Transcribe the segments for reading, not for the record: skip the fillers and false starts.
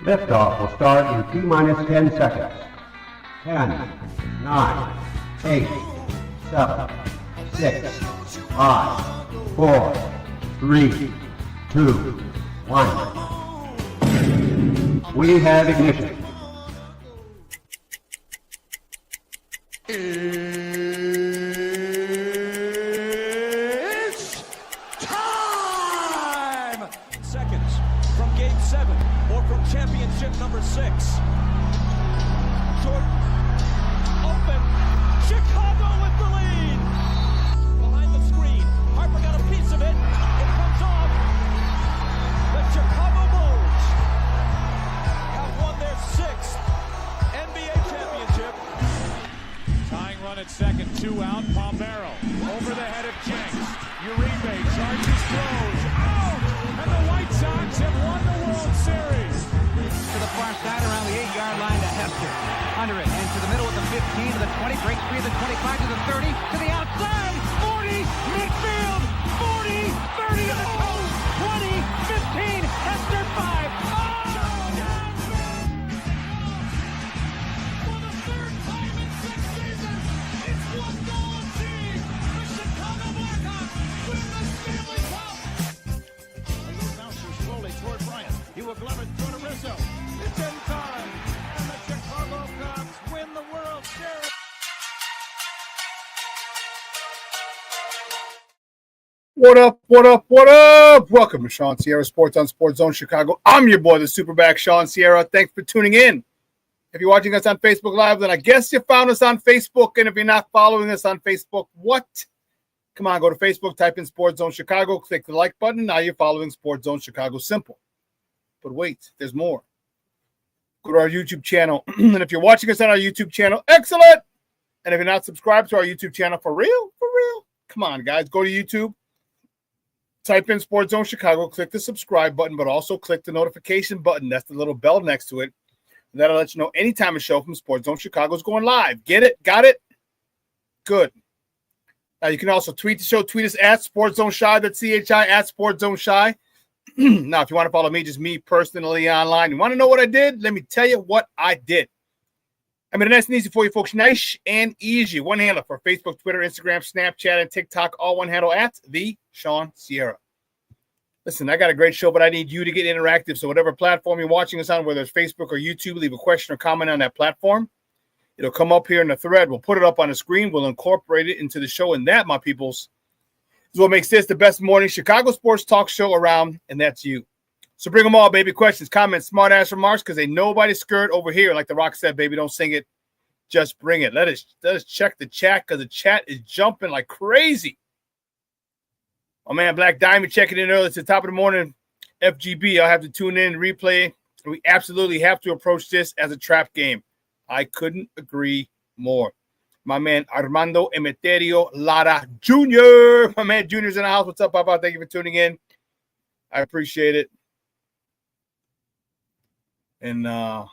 Liftoff will start in T-minus 10 seconds. 10, 9, 8, 7, 6, 5, 4, 3, 2, 1. We have ignition. It's time! Seconds from Game 7 or from championship number 6. Jordan, open, Chicago with the lead! Behind the screen, Harper got a piece of it. It comes off. The Chicago Bulls have won their 6th NBA championship. Tying run at second, 2 out, Palmero over the head of Jenks. Uribe charges, throws, out! And the White Sox have won the World Series. To the far side around the 8-yard line to Hester. Under it, and to the middle of the 15, to the 20, break free of the 25, to the 30, to the outside, 40, midfield, 40, 30 to the coast, 20, 15, Hester 5. Oh! For the 3rd time in 6 seasons, it's one goal achieved. The Chicago Blackhawks win the Stanley Cup. A little bouncer slowly toward Bryant. He will glove it through to Rizzo. It's in time, and the Chicago Cubs win the World Series. What up, what up, what up? Welcome to ShawnSierraSports on Sports Zone Chicago. I'm your boy, the SuperBack, Shawn Sierra. Thanks for tuning in. If you're watching us on Facebook Live, then I guess you found us on Facebook. And if you're not following us on Facebook, what? Come on, go to Facebook, type in Sports Zone Chicago, click the like button. Now you're following Sports Zone Chicago. Simple. But wait, there's more. Go to our YouTube channel. And if you're watching us on our YouTube channel, excellent. And if you're not subscribed to our YouTube channel, for real, come on, guys, go to YouTube. Type in Sports Zone Chicago, click the subscribe button, but also click the notification button. That's the little bell next to it. That'll let you know anytime a show from Sports Zone Chicago is going live. Get it? Got it? Good. Now, you can also tweet the show. Tweet us at Sports Zone Shy. That's CHI at Sports Zone Shy. Now, if you want to follow me, just me personally online, you want to know what I did? Let me tell you what I did. I mean, nice and easy for you folks. Nice and easy. One handle for Facebook, Twitter, Instagram, Snapchat, and TikTok. All one handle at the Shawn Sierra. Listen, I got a great show, but I need you to get interactive. So whatever platform you're watching us on, whether it's Facebook or YouTube, leave a question or comment on that platform. It'll come up here in the thread. We'll put it up on the screen. We'll incorporate it into the show. And that, my peoples, is what makes this the best morning Chicago sports talk show around, and that's you. So bring them all, baby. Questions, comments, smart-ass remarks, because ain't nobody scared over here. Like The Rock said, baby, don't sing it. Just bring it. Let us check the chat, because the chat is jumping like crazy. Oh, man, Black Diamond checking in early. It's the top of the morning. FGB, I'll have to tune in and replay. We absolutely have to approach this as a trap game. I couldn't agree more. My man, Armando Emeterio Lara Jr. My man, Junior's in the house. What's up, Papa? Thank you for tuning in. I appreciate it. And my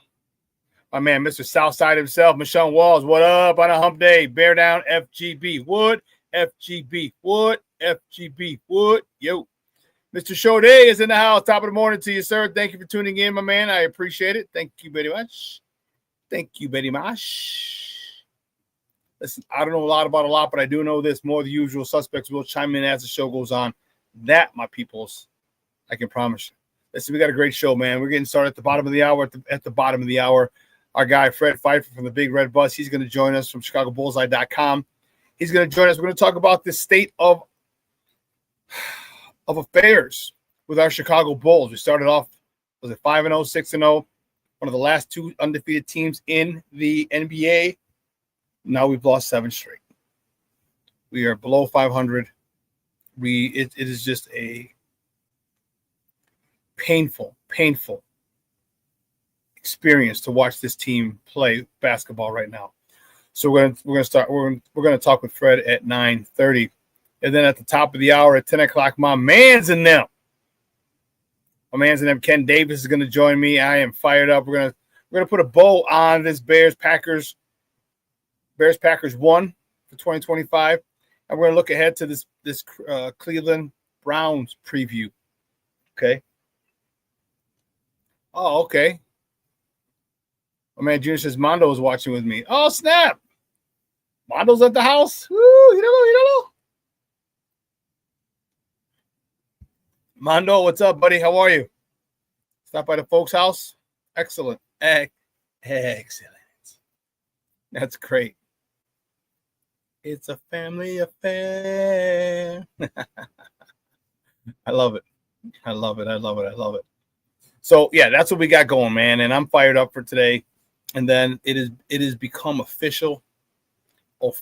man, Mr. Southside himself, Michelle Walls. What up on a hump day? Bear down, FGB. Wood, FGB. Wood, FGB. Wood. Yo. Mr. Shode is in the house. Top of the morning to you, sir. Thank you for tuning in, my man. I appreciate it. Thank you very much. Thank you very much. Listen, I don't know a lot about a lot, but I do know this. More of the usual suspects will chime in as the show goes on. That, my peoples, I can promise you. Listen, we got a great show, man. We're getting started at the bottom of the hour. At the bottom of the hour, our guy, Fred Pfieffer from the Big Red Bus, he's going to join us from ChicagoBullseye.com. He's going to join us. We're going to talk about the state of affairs with our Chicago Bulls. We started off, was it 5-0, 6-0, one of the last 2 undefeated teams in the NBA. Now we've lost 7 straight. We are below 500. It is just a painful experience to watch this team play basketball right now. So we're gonna start. We're gonna talk with Fred at 9:30, and then at the top of the hour at 10 o'clock, my man's in them. Ken Davis is gonna join me. I am fired up. We're gonna put a bow on this Bears Packers 1 for 2025, and we're gonna look ahead to this Cleveland Browns preview. Okay. Oh, okay. My man Junior says Mondo is watching with me. Oh, snap. Mondo's at the house. Woo, you know. Mondo, what's up, buddy? How are you? Stop by the folks' house. Excellent. Excellent. That's great. It's a family affair. I love it. I love it. So, yeah, that's what we got going, man. And I'm fired up for today. And then it has become official. All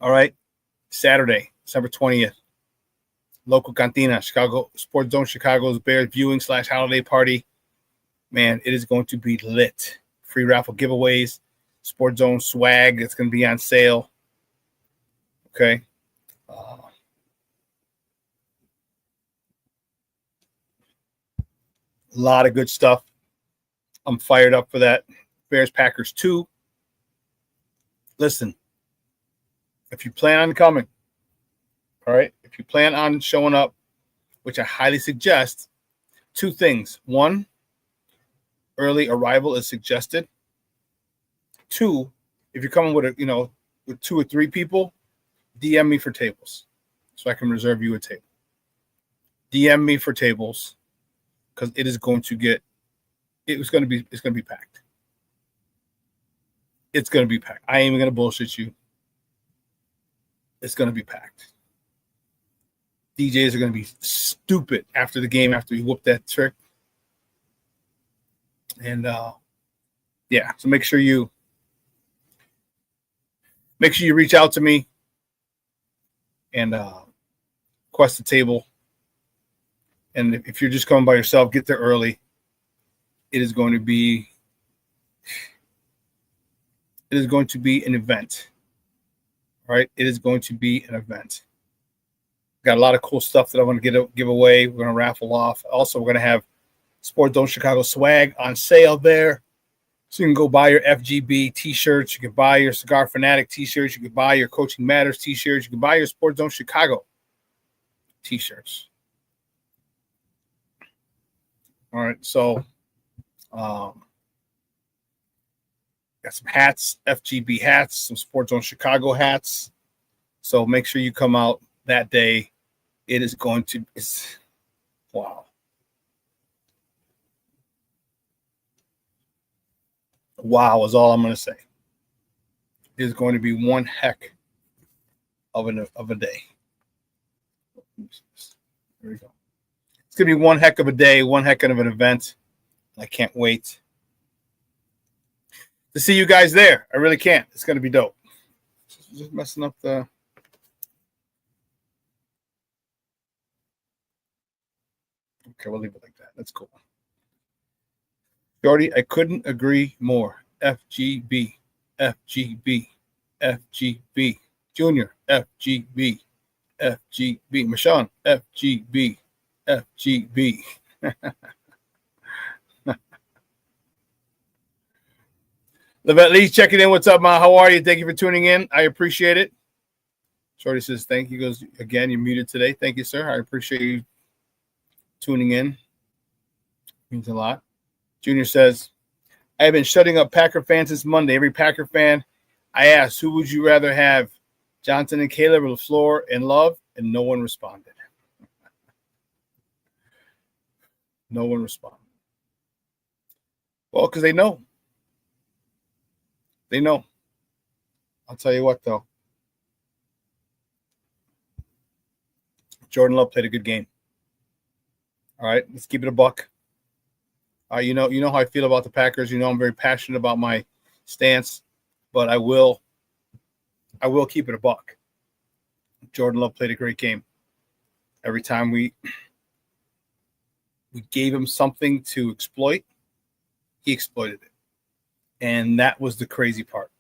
right. Saturday, December 20th. Local Cantina, Chicago Sports Zone, Chicago's Bears viewing / holiday party. Man, it is going to be lit. Free raffle giveaways, Sports Zone swag that's going to be on sale. Okay. A lot of good stuff. I'm fired up for that. Bears Packers 2. Listen, if you plan on coming, all right, if you plan on showing up, which I highly suggest, 2 things. 1, early arrival is suggested. 2, if you're coming with with 2 or 3 people, DM me for tables so I can reserve you a table. DM me for tables because it's going to be packed. It's going to be packed. I ain't even going to bullshit you. It's going to be packed. DJs are going to be stupid after the game after we whoop that trick. And yeah, so make sure you reach out to me and request a table. And if you're just coming by yourself, get there early. It is going to be an event. All right? It is going to be an event. Got a lot of cool stuff that I want to give away. We're going to raffle off. Also, we're going to have Sports Zone Chicago swag on sale there. So you can go buy your FGB T-shirts. You can buy your Cigar Fanatic T-shirts. You can buy your Coaching Matters T-shirts. You can buy your Sports Zone Chicago T-shirts. All right, so got some hats, FGB hats, some Sports Zone Chicago hats. So make sure you come out that day. It is going to be wow. Wow is all I'm going to say. It is going to be one heck of a day. There we go. It's going to be one heck of a day, one heck of an event. I can't wait to see you guys there. I really can't. It's going to be dope. Just messing up the. Okay, we'll leave it like that. That's cool. Jordy, I couldn't agree more. FGB, FGB, FGB. Junior, FGB, FGB. Michonne, FGB, FGB. Levette Lee checking in. What's up, Ma? How are you? Thank you for tuning in. I appreciate it. Shorty says thank you. Goes again, you're muted today. Thank you, sir. I appreciate you tuning in. Means a lot. Junior says, I have been shutting up Packer fans since Monday. Every Packer fan I asked, who would you rather have, Johnson and Caleb or LaFleur and Love? And no one responded. No one responded. Well, because they know. They know. I'll tell you what, though. Jordan Love played a good game. All right, let's keep it a buck. You know how I feel about the Packers. You know I'm very passionate about my stance, but I will keep it a buck. Jordan Love played a great game. Every time we gave him something to exploit, he exploited it. And that was the crazy part.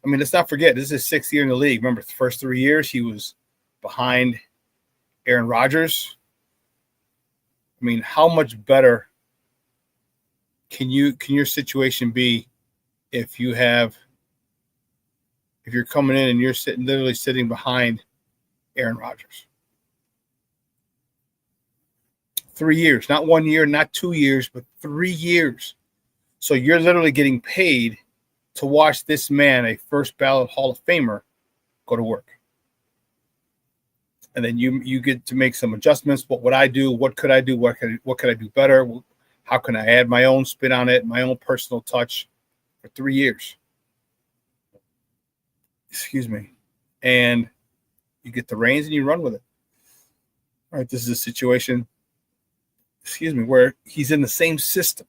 I mean, let's not forget, this is his 6th year in the league. Remember, the first 3 years, he was behind Aaron Rodgers. I mean, how much better can your situation be if you're coming in and you're literally sitting behind Aaron Rodgers? 3 years, not 1 year, not 2 years, but 3 years. So you're literally getting paid to watch this man, a first ballot Hall of Famer, go to work. And then you get to make some adjustments. What would I do? What could I do? What could I do better? How can I add my own spin on it, my own personal touch for 3 years? Excuse me. And you get the reins and you run with it. All right, this is a situation, where he's in the same system.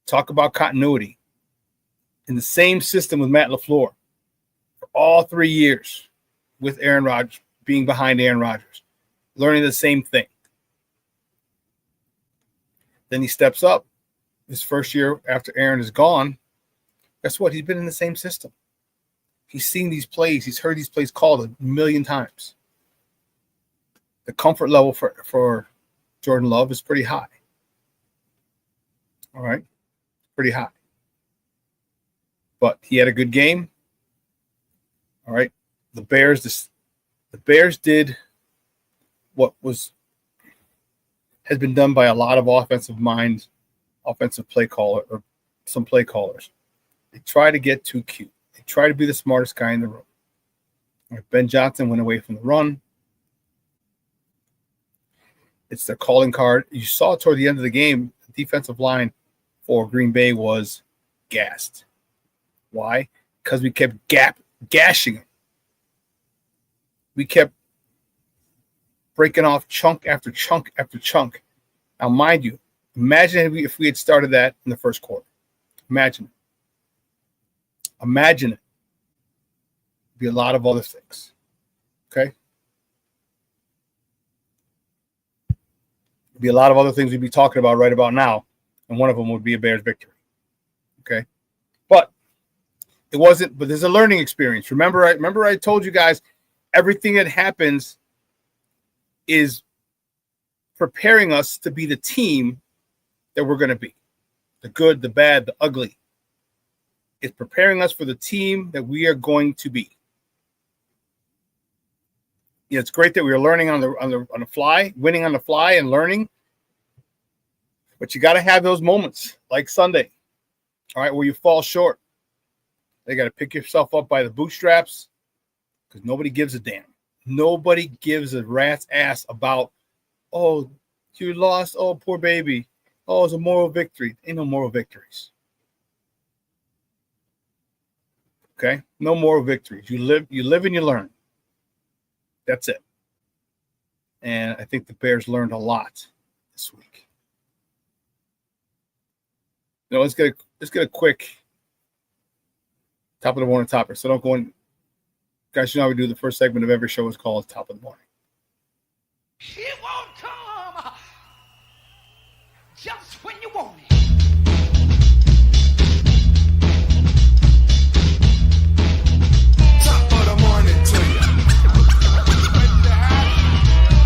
Talk about continuity. In the same system with Matt LaFleur for all 3 years with Aaron Rodgers, being behind Aaron Rodgers, learning the same thing. Then he steps up his first year after Aaron is gone. Guess what? He's been in the same system. He's seen these plays. He's heard these plays called a million times. The comfort level for Jordan Love is pretty high. All right? Pretty high. But he had a good game. All right? The Bears did what has been done by a lot of offensive play caller, or some play callers. They try to get too cute. They try to be the smartest guy in the room. Right, Ben Johnson went away from the run. It's their calling card. You saw toward the end of the game, the defensive line for Green Bay was gassed. Why? Because we kept gashing them. We kept breaking off chunk after chunk after chunk. Now, mind you, imagine if we had started that in the first quarter. Imagine it. It'd be a lot of other things. Okay? It'd be a lot of other things we'd be talking about right about now, and one of them would be a Bears victory. Okay? But it wasn't, but there's a learning experience. Remember I told you guys, everything that happens is preparing us to be the team that we're going to be. The good, the bad, the ugly. It's preparing us for the team that we are going to be. Yeah, it's great that we are learning on the fly, winning on the fly and learning. But you got to have those moments like Sunday, all right, where you fall short. They got to pick yourself up by the bootstraps, because nobody gives a damn. Nobody gives a rat's ass about, oh, you lost, oh, poor baby. Oh, it's a moral victory. Ain't no moral victories. Okay? No moral victories. You live and you learn. That's it. And I think the Bears learned a lot this week. You know, let's get a quick top of the morning topic. So don't go in. Guys, you know how we do the first segment of every show is called Top of the Morning. She won't come just when you want it. Top of the morning to you.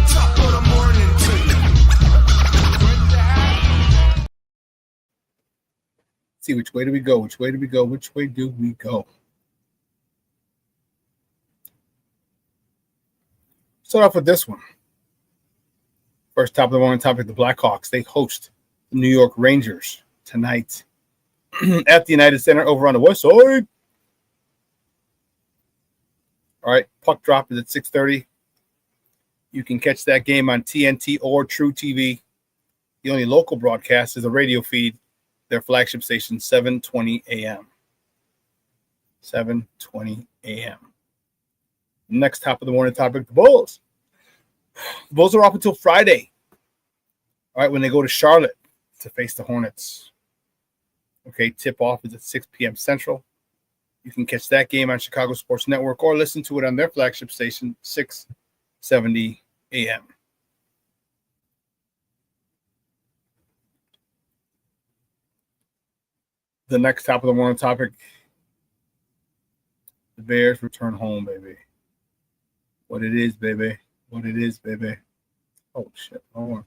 Top of the morning to you. See, which way do we go? Which way do we go? Which way do we go? Start off with this one. First top of the morning topic, the Blackhawks. They host the New York Rangers tonight at the United Center over on the west side. All right, puck drop is at 6:30. You can catch that game on TNT or True TV. The only local broadcast is a radio feed, their flagship station, 7:20 a.m. 7:20 a.m. Next top of the morning topic, the Bulls. The Bulls are off until Friday. All right, when they go to Charlotte to face the Hornets. Okay, tip-off is at 6 p.m. Central. You can catch that game on Chicago Sports Network or listen to it on their flagship station, 670 a.m. The next top of the morning topic, the Bears return home, baby. What it is, baby. What it is, baby. Oh, shit. Hold on.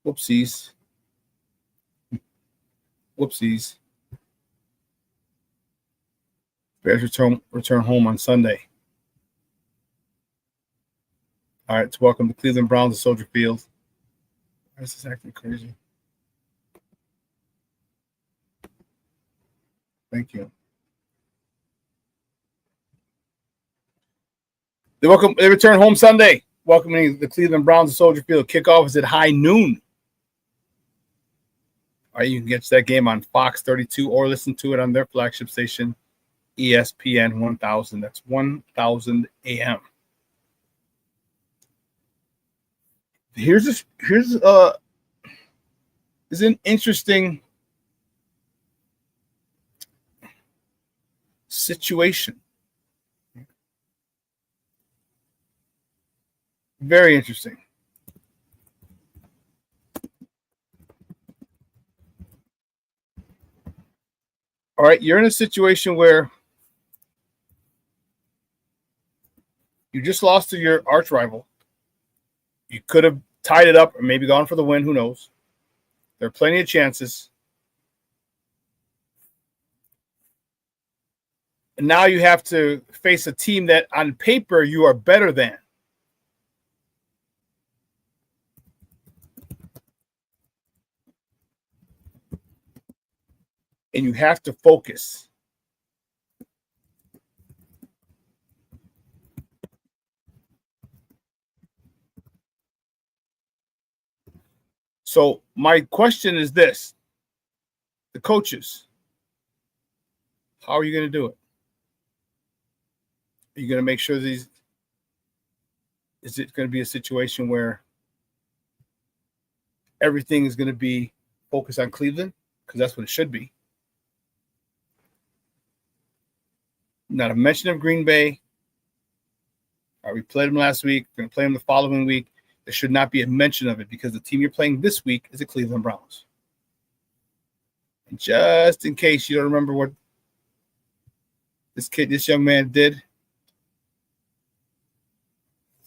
Whoopsies. Whoopsies. Bears return home on Sunday. All right, welcome to Cleveland Browns to Soldier Field. This is acting crazy. Thank you. They return home Sunday, welcoming the Cleveland Browns to Soldier Field. Kickoff is at high noon. All right, you can catch that game on Fox 32 or listen to it on their flagship station, ESPN 1000. That's 1000 AM. Here's an interesting situation. Very interesting. All right, you're in a situation where you just lost to your arch rival. You could have tied it up or maybe gone for the win. Who knows? There are plenty of chances. And now you have to face a team that on paper you are better than. And you have to focus. So my question is this. The coaches, how are you going to do it? Are you going to make sure is it going to be a situation where everything is going to be focused on Cleveland? Because that's what it should be. Not a mention of Green Bay. We played them last week. We're going to play them the following week. There should not be a mention of it because the team you're playing this week is the Cleveland Browns. And just in case you don't remember what this young man did,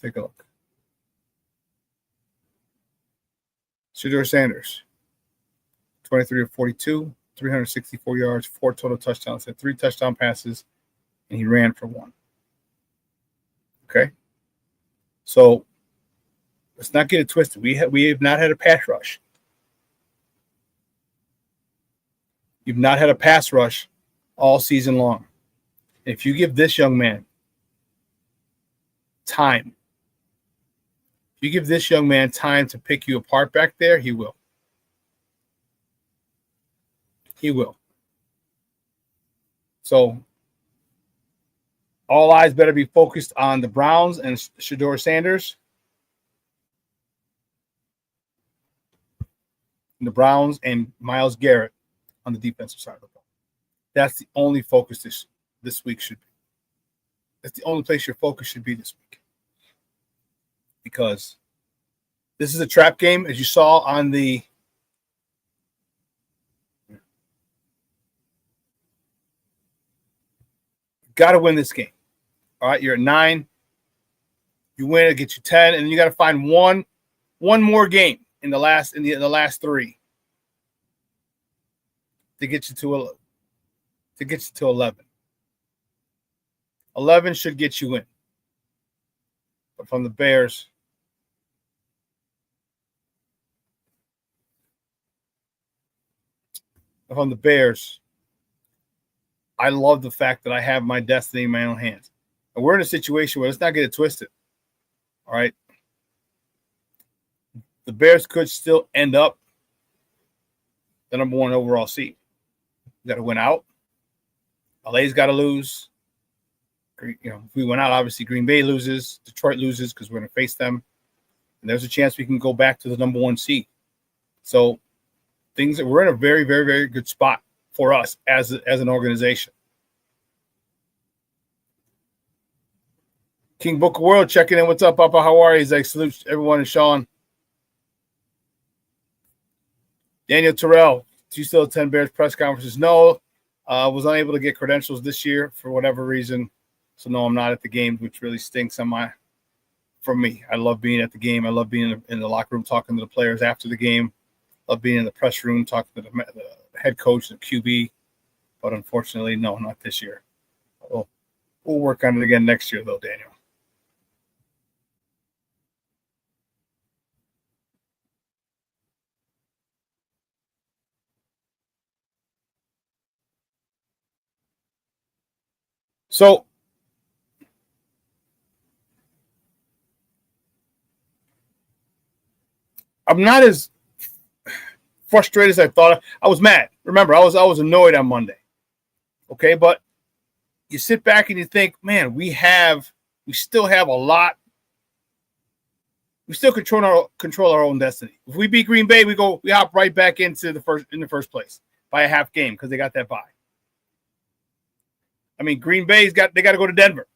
take a look. Shedeur Sanders, 23 of 42, 364 yards, 4 total touchdowns, had 3 touchdown passes, and he ran for 1. Okay? So let's not get it twisted. We have not had a pass rush. You've not had a pass rush all season long. If you give this young man time, if you give this young man time to pick you apart back there, he will. He will. So all eyes better be focused on the Browns and Shedeur Sanders. The Browns and Myles Garrett on the defensive side of the ball. That's the only focus this week should be. That's the only place your focus should be this week. Because this is a trap game, as you saw on the got to win this game. All right, you're at 9. You win, it gets you 10, and then you got to find one more game in the last 3 to get you to 11. 11 should get you in. But from the Bears, I love the fact that I have my destiny in my own hands. And we're in a situation where let's not get it twisted. All right. The Bears could still end up the number 1 overall seed. You got to win out. LA's got to lose. If we went out, obviously Green Bay loses. Detroit loses because we're going to face them. And there's a chance we can go back to the number 1 seed. So we're in a very, very, very good spot for us as an organization. King Book of World checking in. What's up, Papa? How are you? He's like, salute everyone and Shawn. Daniel Terrell, do you still attend Bears press conferences? No, was unable to get credentials this year for whatever reason. So no, I'm not at the game, which really stinks for me. I love being at the game. I love being in the locker room talking to the players after the game. Love being in the press room talking to the head coach, the QB. But unfortunately, no, not this year. We'll work on it again next year, though, Daniel. So I'm not as frustrated as I thought. I was mad. Remember, I was annoyed on Monday. Okay, but you sit back and you think, man, we still have a lot. We still control our own destiny. If we beat Green Bay, we hop right back into the first place by a half game because they got that bye. I mean, Green Bay's they got to go to Denver.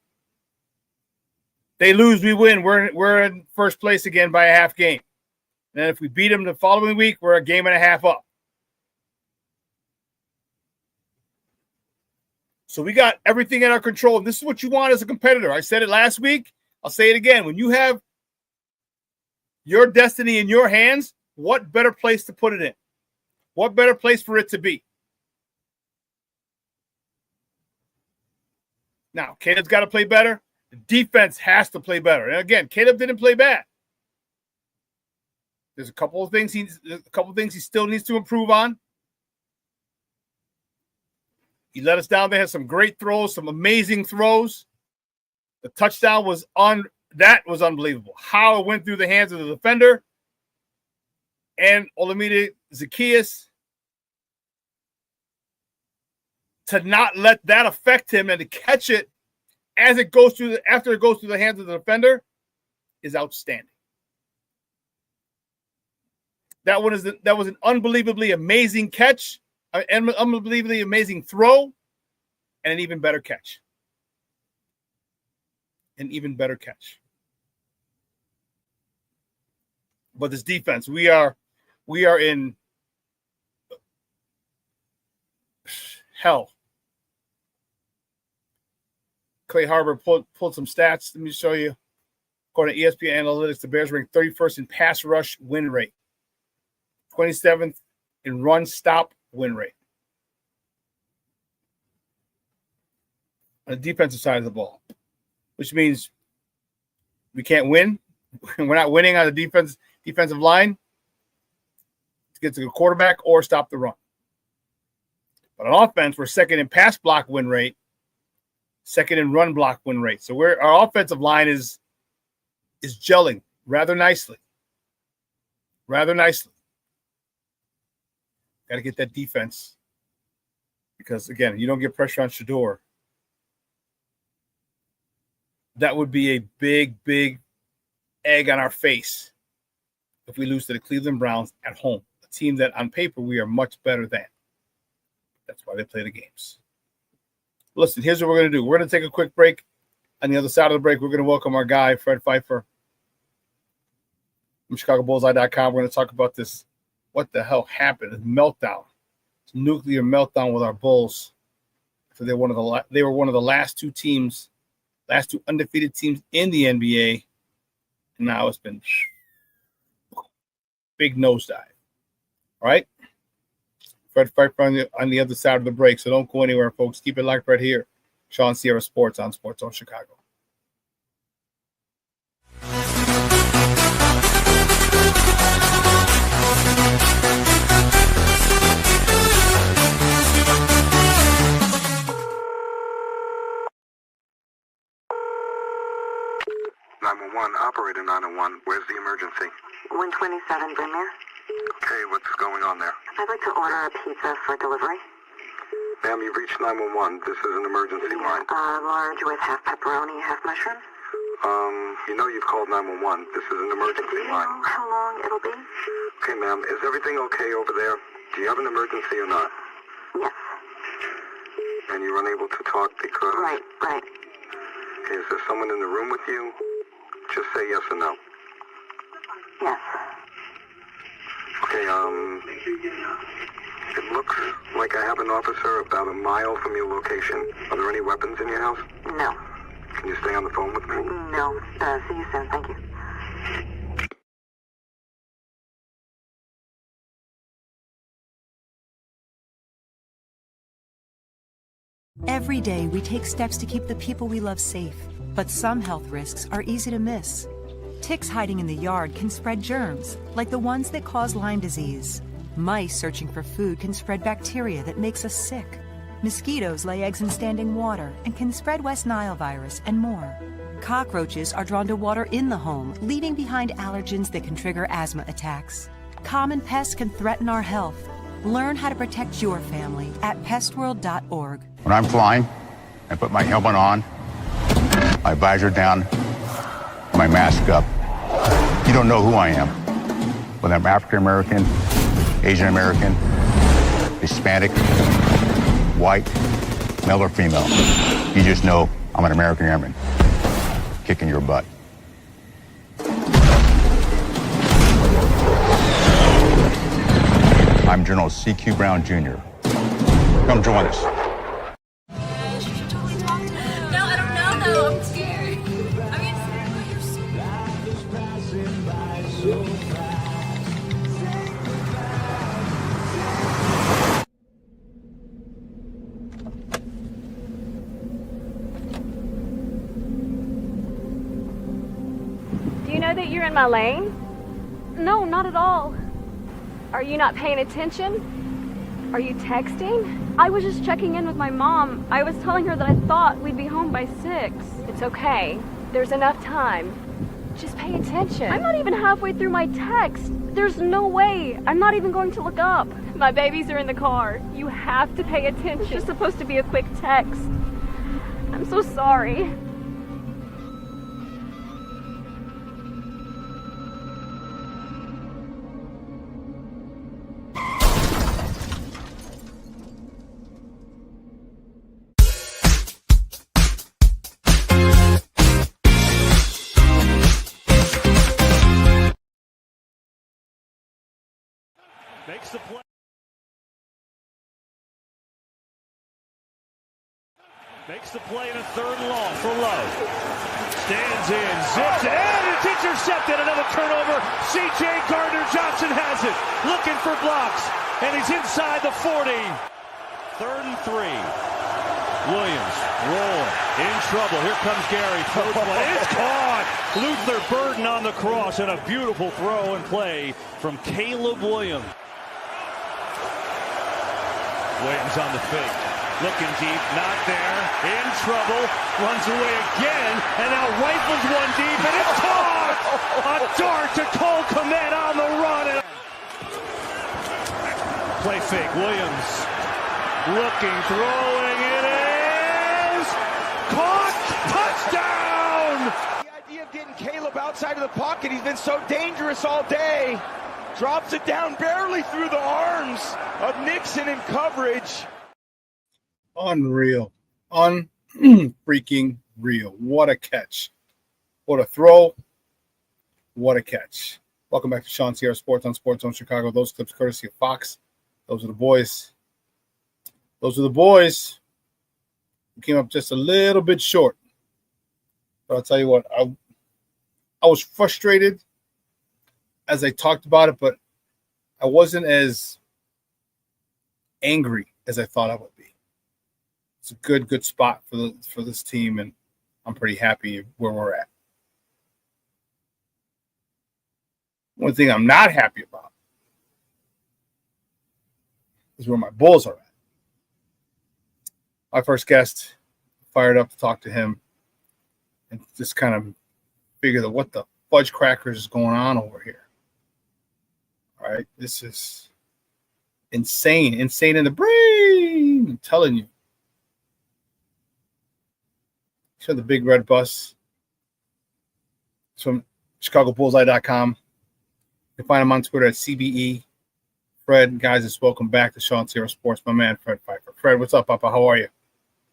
They lose, we win. We're in first place again by a half game. And if we beat them the following week, we're a game and a half up. So we got everything in our control. And this is what you want as a competitor. I said it last week. I'll say it again. When you have your destiny in your hands, what better place to put it in? What better place for it to be? Now, Caleb's got to play better. The defense has to play better. And again, Caleb didn't play bad. There's a couple of things he still needs to improve on. He let us down. They had some great throws, some amazing throws. The touchdown was unbelievable. How it went through the hands of the defender and Olamide Zaccheaus to not let that affect him and to catch it as it goes through after it goes through the hands of the defender is outstanding. That was an unbelievably amazing catch, an unbelievably amazing throw, and an even better catch. An even better catch. But this defense, we are in hell. Clay Harbor pulled some stats. Let me show you. According to ESPN Analytics, the Bears ranked 31st in pass rush win rate, 27th in run stop win rate. On the defensive side of the ball, which means we can't win. We're not winning on the defensive line to get to the quarterback or stop the run. But on offense, we're second in pass block win rate, second in run block win rate. So our offensive line is gelling rather nicely. Rather nicely. Got to get that defense because, again, you don't get pressure on Shedeur. That would be a big, big egg on our face if we lose to the Cleveland Browns at home, a team that on paper we are much better than. That's why they play the games. Listen, here's what we're going to do. We're going to take a quick break. On the other side of the break, we're going to welcome our guy, Fred Pfieffer, from ChicagoBullseye.com. We're going to talk about this. What the hell happened? A meltdown. It's a nuclear meltdown with our Bulls. So they were one of the last two undefeated teams in the NBA. And now it's been big nosedive. All right? Fred Pfieffer on the other side of the break. So don't go anywhere, folks. Keep it locked right here. Shawn Sierra Sports on Sports Zone Chicago. Operator 901, where's the emergency? 127 Brynmere. Okay, what's going on there? I'd like to order a pizza for delivery. Ma'am, you've reached 911. This is an emergency line. Large with half pepperoni, half mushroom. You know you've called 911. This is an emergency line. You know how long it'll be? Okay, ma'am, is everything okay over there? Do you have an emergency or not? Yes. And you're unable to talk because... Right. Okay, is there someone in the room with you? Just say yes or no. Yes. Okay, it looks like I have an officer about a mile from your location. Are there any weapons in your house? No. Can you stay on the phone with me? No. See you soon. Thank you. Every day, we take steps to keep the people we love safe. But some health risks are easy to miss. Ticks hiding in the yard can spread germs, like the ones that cause Lyme disease. Mice searching for food can spread bacteria that makes us sick. Mosquitoes lay eggs in standing water and can spread West Nile virus and more. Cockroaches are drawn to water in the home, leaving behind allergens that can trigger asthma attacks. Common pests can threaten our health. Learn how to protect your family at pestworld.org. When I'm flying, I put my helmet on, my visor down, my mask up. You don't know who I am. Whether I'm African American, Asian American, Hispanic, white, male or female. You just know I'm an American airman kicking your butt. I'm General C.Q. Brown Jr. Come join us. No, I don't know though. I'm scared. You're so Do you know that you're in my lane? No, not at all. Are you not paying attention? Are you texting? I was just checking in with my mom. I was telling her that I thought we'd be home by 6. It's okay. There's enough time. Just pay attention. I'm not even halfway through my text. There's no way. I'm not even going to look up. My babies are in the car. You have to pay attention. It's just supposed to be a quick text. I'm so sorry. Makes the play. Makes the play in a 3rd and long for Love. Stands in, zips it, and it's intercepted. Another turnover. C.J. Gardner-Johnson has it. Looking for blocks, and he's inside the 40. 3rd and 3. Williams rolling, in trouble. Here comes Gary. Throws one. It's caught. Luther Burden on the cross, and a beautiful throw and play from Caleb Williams. Williams on the fake, looking deep, not there, in trouble, runs away again, and now rifles one deep, and it's caught! A dart to Cole Kmet on the run. Play fake, Williams looking, throwing, it is caught, touchdown! The idea of getting Caleb outside of the pocket, he's been so dangerous all day. Drops it down barely through the arms of Nixon in coverage. Unreal. Unfreaking real. What a catch. What a throw. What a catch. Welcome back to Shawn Sierra Sports on Sports Zone Chicago. Those clips courtesy of Fox. Those are the boys. Those are the boys. We came up just a little bit short. But I'll tell you what, I was frustrated as I talked about it, but I wasn't as angry as I thought I would be. It's a good spot for this team, and I'm pretty happy where we're at. One thing I'm not happy about is where my Bulls are at. My first guest, fired up to talk to him and just kind of figure out what the fudge crackers is going on over here. All right, this is insane in the brain. I'm telling you. So the big red bus. It's from ChicagoBullseye.com. You can find him on Twitter at CBE. Fred, guys, it's welcome back to Shawn Sierra Sports. My man, Fred Pfieffer. Fred, what's up, Papa? How are you?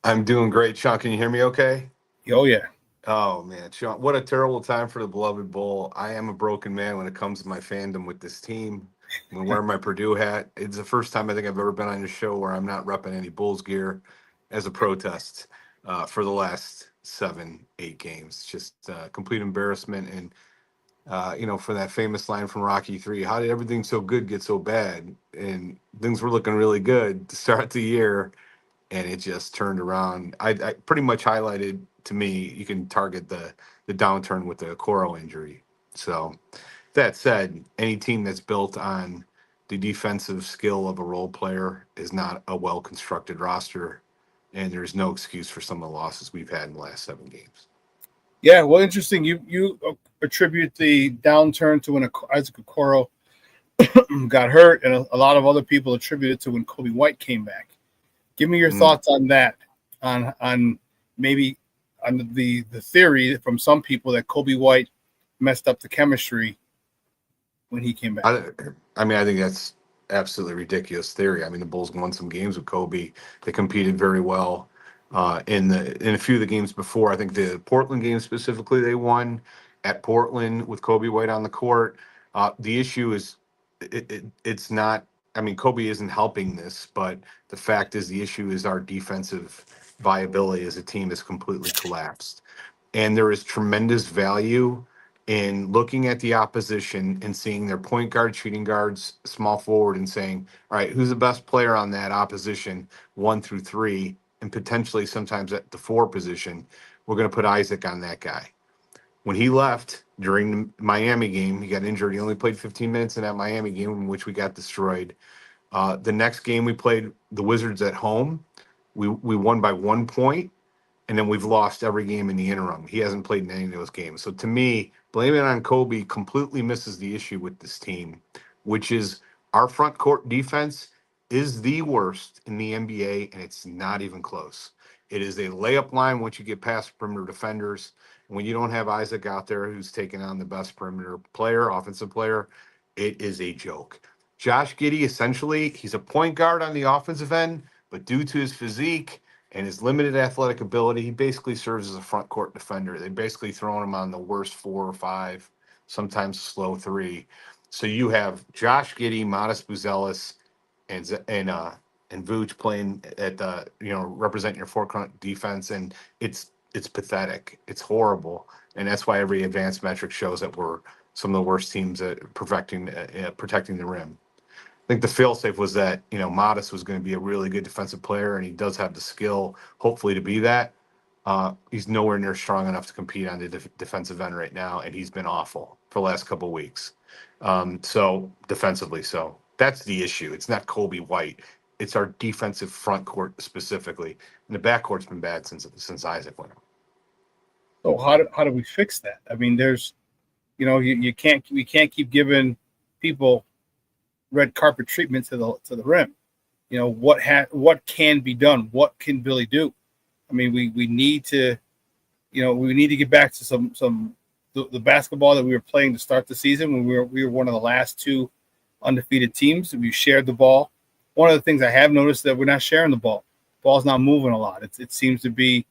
I'm doing great, Shawn. Can you hear me okay? Oh, yeah. Oh, man, Shawn, what a terrible time for the beloved Bull. I am a broken man when it comes to my fandom with this team. I'm wearing my Purdue hat. It's the first time I think I've ever been on your show where I'm not repping any Bulls gear as a protest for the last 7-8 games. Just complete embarrassment. And, for that famous line from Rocky III, how did everything so good get so bad? And things were looking really good to start the year, and it just turned around. I pretty much highlighted, to me, you can target the downturn with the Coro injury. So that said, any team that's built on the defensive skill of a role player is not a well-constructed roster, and there's no excuse for some of the losses we've had in the last 7 games. Yeah, well, interesting. You attribute the downturn to when Isaac Okoro got hurt, and a lot of other people attribute it to when Kobe White came back. Give me your thoughts on that, on maybe on the theory from some people that Kobe White messed up the chemistry when he came back. I mean, I think that's absolutely ridiculous theory. I mean, the Bulls won some games with Kobe. They competed very well in a few of the games before. I think the Portland game specifically, they won at Portland with Kobe White on the court. The issue is it's not. I mean, Kobe isn't helping this, but the fact is the issue is our defensive viability as a team has completely collapsed. And there is tremendous value in looking at the opposition and seeing their point guard, shooting guards, small forward, and saying, all right, who's the best player on that opposition, 1 through 3, and potentially sometimes at the 4 position, we're going to put Isaac on that guy. When he left during the Miami game, he got injured. He only played 15 minutes in that Miami game, in which we got destroyed. The next game we played the Wizards at home. We won by 1 point, and then we've lost every game in the interim. He hasn't played in any of those games. So to me, blaming it on Kobe completely misses the issue with this team, which is our front court defense is the worst in the NBA, and it's not even close. It is a layup line once you get past perimeter defenders. When you don't have Isaac out there who's taking on the best perimeter player, offensive player, it is a joke. Josh Giddey, essentially, he's a point guard on the offensive end, but due to his physique and his limited athletic ability, he basically serves as a front court defender. They basically thrown him on the worst 4 or 5, sometimes slow 3. So you have Josh Giddey, Modest Buzelis, and Vooch playing at the representing your front defense, and it's pathetic. It's horrible, and that's why every advanced metric shows that we're some of the worst teams at protecting the rim. I think the fail-safe was that, Modest was going to be a really good defensive player, and he does have the skill, hopefully, to be that. He's nowhere near strong enough to compete on the defensive end right now, and he's been awful for the last couple of weeks. So defensively, so that's the issue. It's not Kobe White. It's our defensive front court specifically, and the back court's been bad since Isaac went out. So how do we fix that? I mean, there's, we can't keep giving people red carpet treatment to the rim. What can be done? What can Billy do? I mean, we need to, get back to the basketball that we were playing to start the season when we were one of the last 2 undefeated teams. We shared the ball. One of the things I have noticed that we're not sharing the ball. The ball's not moving a lot. It seems to be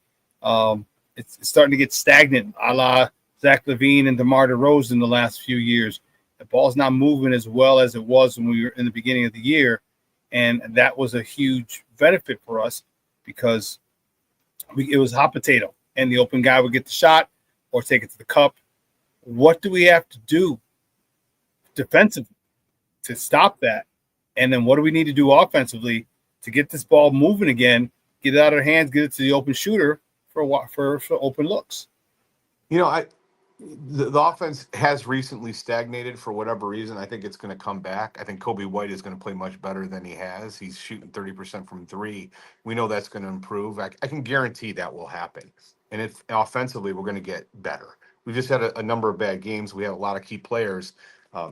it's starting to get stagnant, a la Zach LaVine and DeMar DeRozan the last few years. The ball's not moving as well as it was when we were in the beginning of the year, and that was a huge benefit for us because it was hot potato, and the open guy would get the shot or take it to the cup. What do we have to do defensively to stop that? And then what do we need to do offensively to get this ball moving again, get it out of our hands, get it to the open shooter for open looks? The offense has recently stagnated for whatever reason. I think it's going to come back. I think Kobe White is going to play much better than he has. He's shooting 30% from 3. We know that's going to improve. I can guarantee that will happen. And if offensively, we're going to get better. We've just had a number of bad games. We have a lot of key players.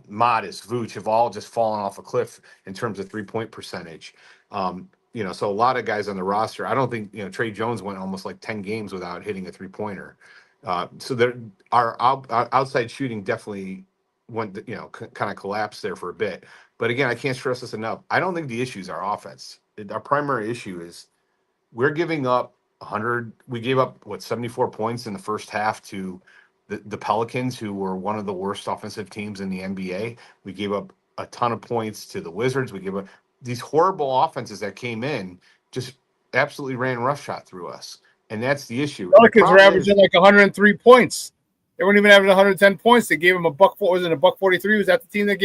Modest, Vooch have all just fallen off a cliff in terms of 3-point percentage. So a lot of guys on the roster. I don't think, Trey Jones went almost like 10 games without hitting a 3-pointer. So our outside shooting definitely went, kind of collapsed there for a bit. But again, I can't stress this enough. I don't think the issue is our offense. Our primary issue is we're giving up 100. We gave up 74 points in the first half to the Pelicans, who were one of the worst offensive teams in the NBA. We gave up a ton of points to the Wizards. We gave up these horrible offenses that came in, just absolutely ran roughshod through us. And that's the issue. Pelicans were averaging like 103 points. They weren't even having 110 points. They gave them $143? Was that the team that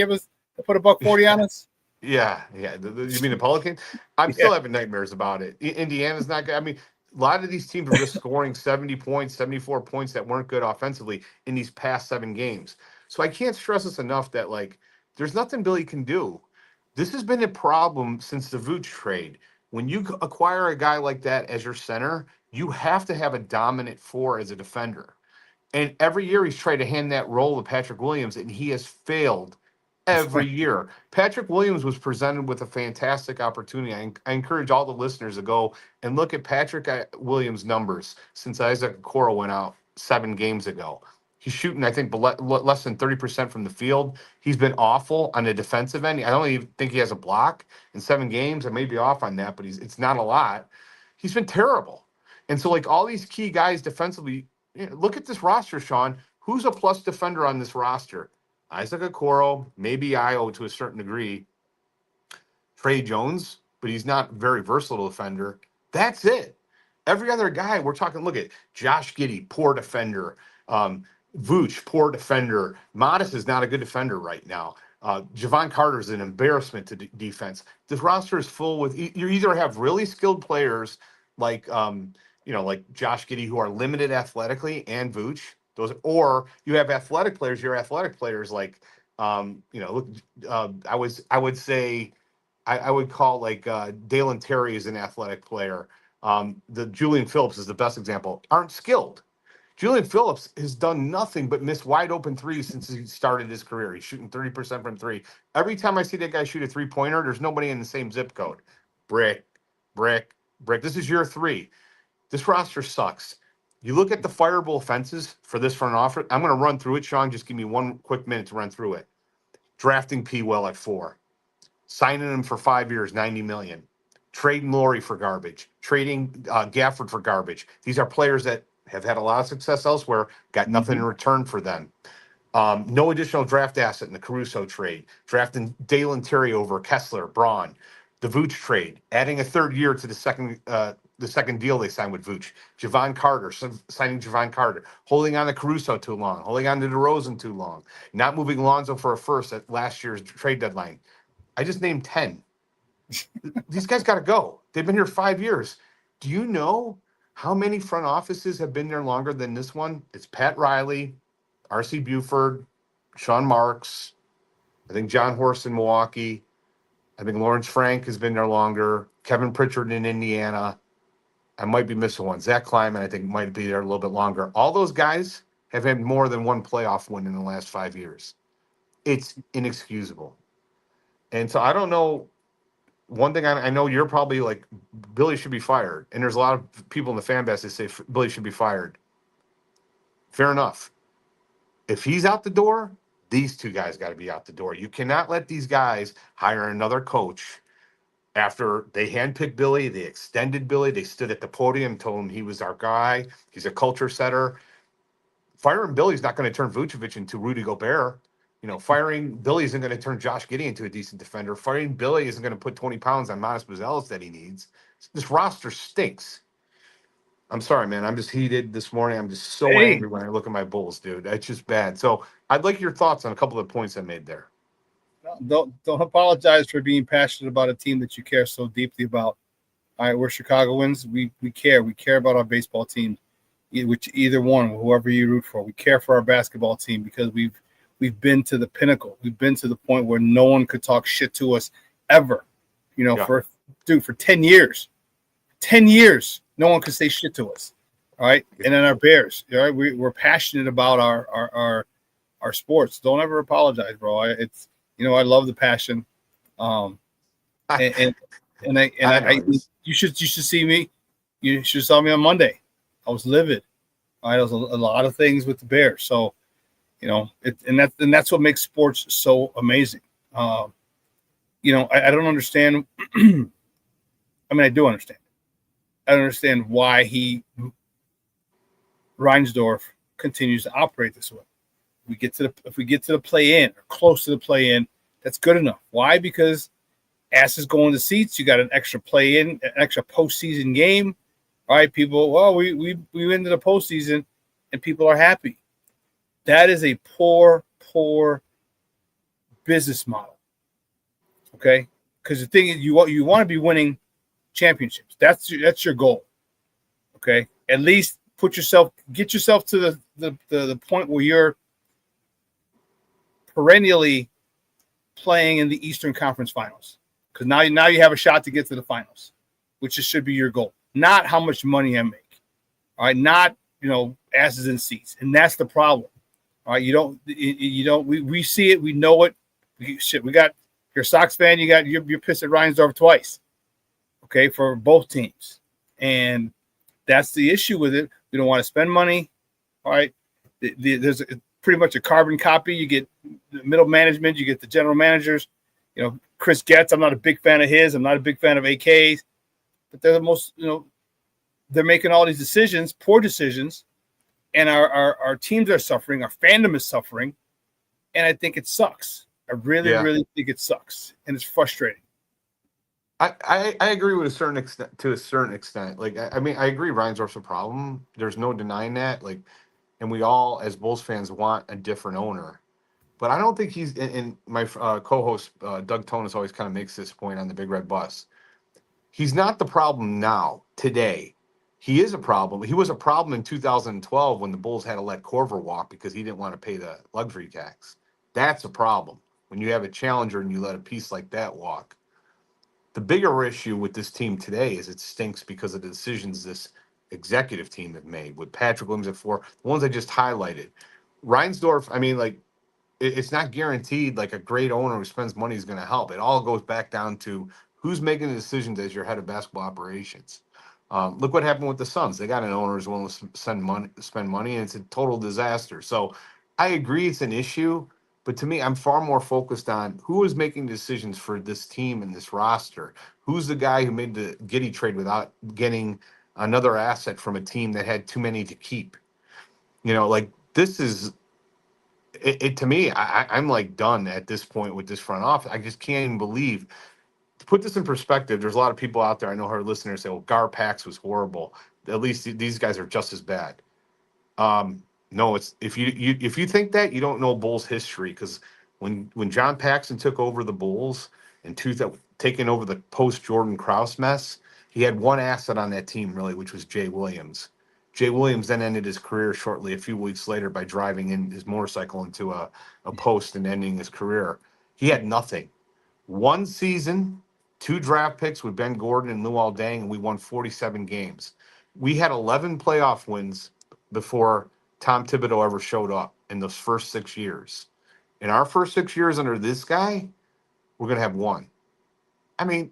put $140 on us? Yeah. You mean the Pelicans? I'm still having nightmares about it. Indiana's not good. I mean, a lot of these teams are just scoring 70 points, 74 points that weren't good offensively in these past 7 games. So I can't stress this enough that, there's nothing Billy can do. This has been a problem since the Vooch trade. When you acquire a guy like that as your center, you have to have a dominant four as a defender. And every year he's tried to hand that role to Patrick Williams, and he has failed every year. Patrick Williams was presented with a fantastic opportunity. I encourage all the listeners to go and look at Patrick Williams' numbers since Isaac Okoro went out 7 games ago. He's shooting, I think, less than 30% from the field. He's been awful on the defensive end. I don't even think he has a block in 7 games. I may be off on that, but it's not a lot. He's been terrible. And so, like, all these key guys defensively, look at this roster, Shawn. Who's a plus defender on this roster? Isaac Okoro, maybe Io to a certain degree. Trey Jones, but he's not a very versatile defender. That's it. Every other guy, we're talking, look at Josh Giddey, poor defender. Vooch, poor defender. Modest is not a good defender right now. Javon Carter is an embarrassment to defense. This roster is full with, you either have really skilled players like, like Josh Giddey, who are limited athletically, and Vooch. Or you have athletic players. Your athletic players like, I would call like Dalen Terry is an athletic player. The Julian Phillips is the best example. Aren't skilled. Julian Phillips has done nothing but miss wide open threes since he started his career. He's shooting 30% from 3. Every time I see that guy shoot a 3-pointer, there's nobody in the same zip code. Brick. This is year 3. This roster sucks. You look at the fireable offenses for this front office. I'm going to run through it, Shawn. Just give me 1 quick minute to run through it. Drafting P. Well at 4. Signing him for 5 years, $90 million. Trading Laurie for garbage. Trading Gafford for garbage. These are players that have had a lot of success elsewhere, got nothing in return for them. No additional draft asset in the Caruso trade. Drafting Dalen Terry over Kessler, Braun. The Vooch trade, adding a 3rd year to the second deal they signed with Vooch. Javon Carter, signing Javon Carter. Holding on to Caruso too long. Holding on to DeRozan too long. Not moving Lonzo for a first at last year's trade deadline. I just named 10. These guys got to go. They've been here 5 years. Do you know how many front offices have been there longer than this one? It's Pat Riley, R.C. Buford, Sean Marks, I think John Horst in Milwaukee. I think Lawrence Frank has been there longer. Kevin Pritchard in Indiana. I might be missing one. Zach Kleiman, I think, might be there a little bit longer. All those guys have had more than one playoff win in the last 5 years. It's inexcusable. And so I don't know. One thing I know, you're probably like, Billy should be fired. And there's a lot of people in the fan base that say Billy should be fired. Fair enough. If he's out the door, these 2 guys got to be out the door. You cannot let these guys hire another coach after they handpicked Billy, they extended Billy, they stood at the podium, told him he was our guy, he's a culture setter. Firing Billy's not going to turn Vucevic into Rudy Gobert. Firing Billy isn't going to turn Josh Giddey into a decent defender. Firing Billy isn't going to put 20 pounds on Modest Buzelis that he needs. This roster stinks. I'm sorry, man. I'm just heated this morning. I'm just so angry when I look at my Bulls, dude. It's just bad. So I'd like your thoughts on a couple of points I made there. Don't apologize for being passionate about a team that you care so deeply about. All right, we're Chicagoans. We care. We care about our baseball team, which either one, whoever you root for. We care for our basketball team because we've been to the pinnacle. We've been to the point where no one could talk shit to us ever. For 10 years. 10 years, no one could say shit to us. All right. And then our Bears. All right. We're passionate about our sports. Don't ever apologize, bro. I love the passion. You should see me. You should saw me on Monday. I was livid. All right. There was a lot of things with the Bears. So, that's what makes sports so amazing. I don't understand. I mean, I do understand. I don't understand why Reinsdorf continues to operate this way. If we get to the play-in or close to the play-in, that's good enough. Why? Because asses go in the seats. You got an extra play-in, an extra postseason game. All right, people. Well, we into the postseason, and people are happy. That is a poor business model. Okay, because the thing is, you want to be winning championships. That's your goal. Okay, at least get yourself to the point where you're perennially playing in the Eastern Conference Finals, because now you have a shot to get to the finals, which should be your goal, not how much money I make. All right, not asses in seats, and that's the problem. All right, you don't. We see it, we know it. We got your Sox fan. You're pissed at Reinsdorf twice. Okay, for both teams, and that's the issue with it. We don't want to spend money. All right, there's pretty much a carbon copy. You get the middle management, you get the general managers. Chris Getz, I'm not a big fan of his. I'm not a big fan of AK's, but they're the most, they're making all these decisions, poor decisions, and our teams are suffering. Our fandom is suffering, and I think it sucks. I really, really think it sucks, and it's frustrating. I agree with to a certain extent. Like, I mean, I agree Reinsdorf's a problem. There's no denying that. Like, and we all, as Bulls fans, want a different owner. But I don't think he's, and my co-host, Doug Tonis, always kind of makes this point on the Big Red Bus. He's not the problem now, today. He is a problem. He was a problem in 2012 when the Bulls had to let Corver walk because he didn't want to pay the luxury tax. That's a problem. When you have a challenger and you let a piece like that walk. The bigger issue with this team today is it stinks because of the decisions this executive team have made with Patrick Williams at 4, the ones I just highlighted. Reinsdorf, I mean, like, it's not guaranteed like a great owner who spends money is going to help. It all goes back down to who's making the decisions as your head of basketball operations. Look what happened with the Suns. They got an owner who's willing to spend money, and it's a total disaster. So I agree it's an issue, but to me, I'm far more focused on who is making decisions for this team and this roster. Who's the guy who made the Giddey trade without getting another asset from a team that had too many to keep? Like, this is it to me. I'm like done at this point with this front office. I just can't even believe. To put this in perspective, there's a lot of people out there, I know our listeners say, well, Gar Pax was horrible. At least these guys are just as bad. No, it's if you think that, you don't know Bulls history, because when John Paxson took over the Bulls and taking over the post Jordan Krause mess, he had one asset on that team really, which was Jay Williams. Jay Williams then ended his career shortly a few weeks later by driving in his motorcycle into a post and ending his career. He had nothing. One season, 2 draft picks with Ben Gordon and Luol Deng, and we won 47 games. We had 11 playoff wins before Tom Thibodeau ever showed up in those first 6 years. In our first 6 years under this guy, we're going to have 1. I mean,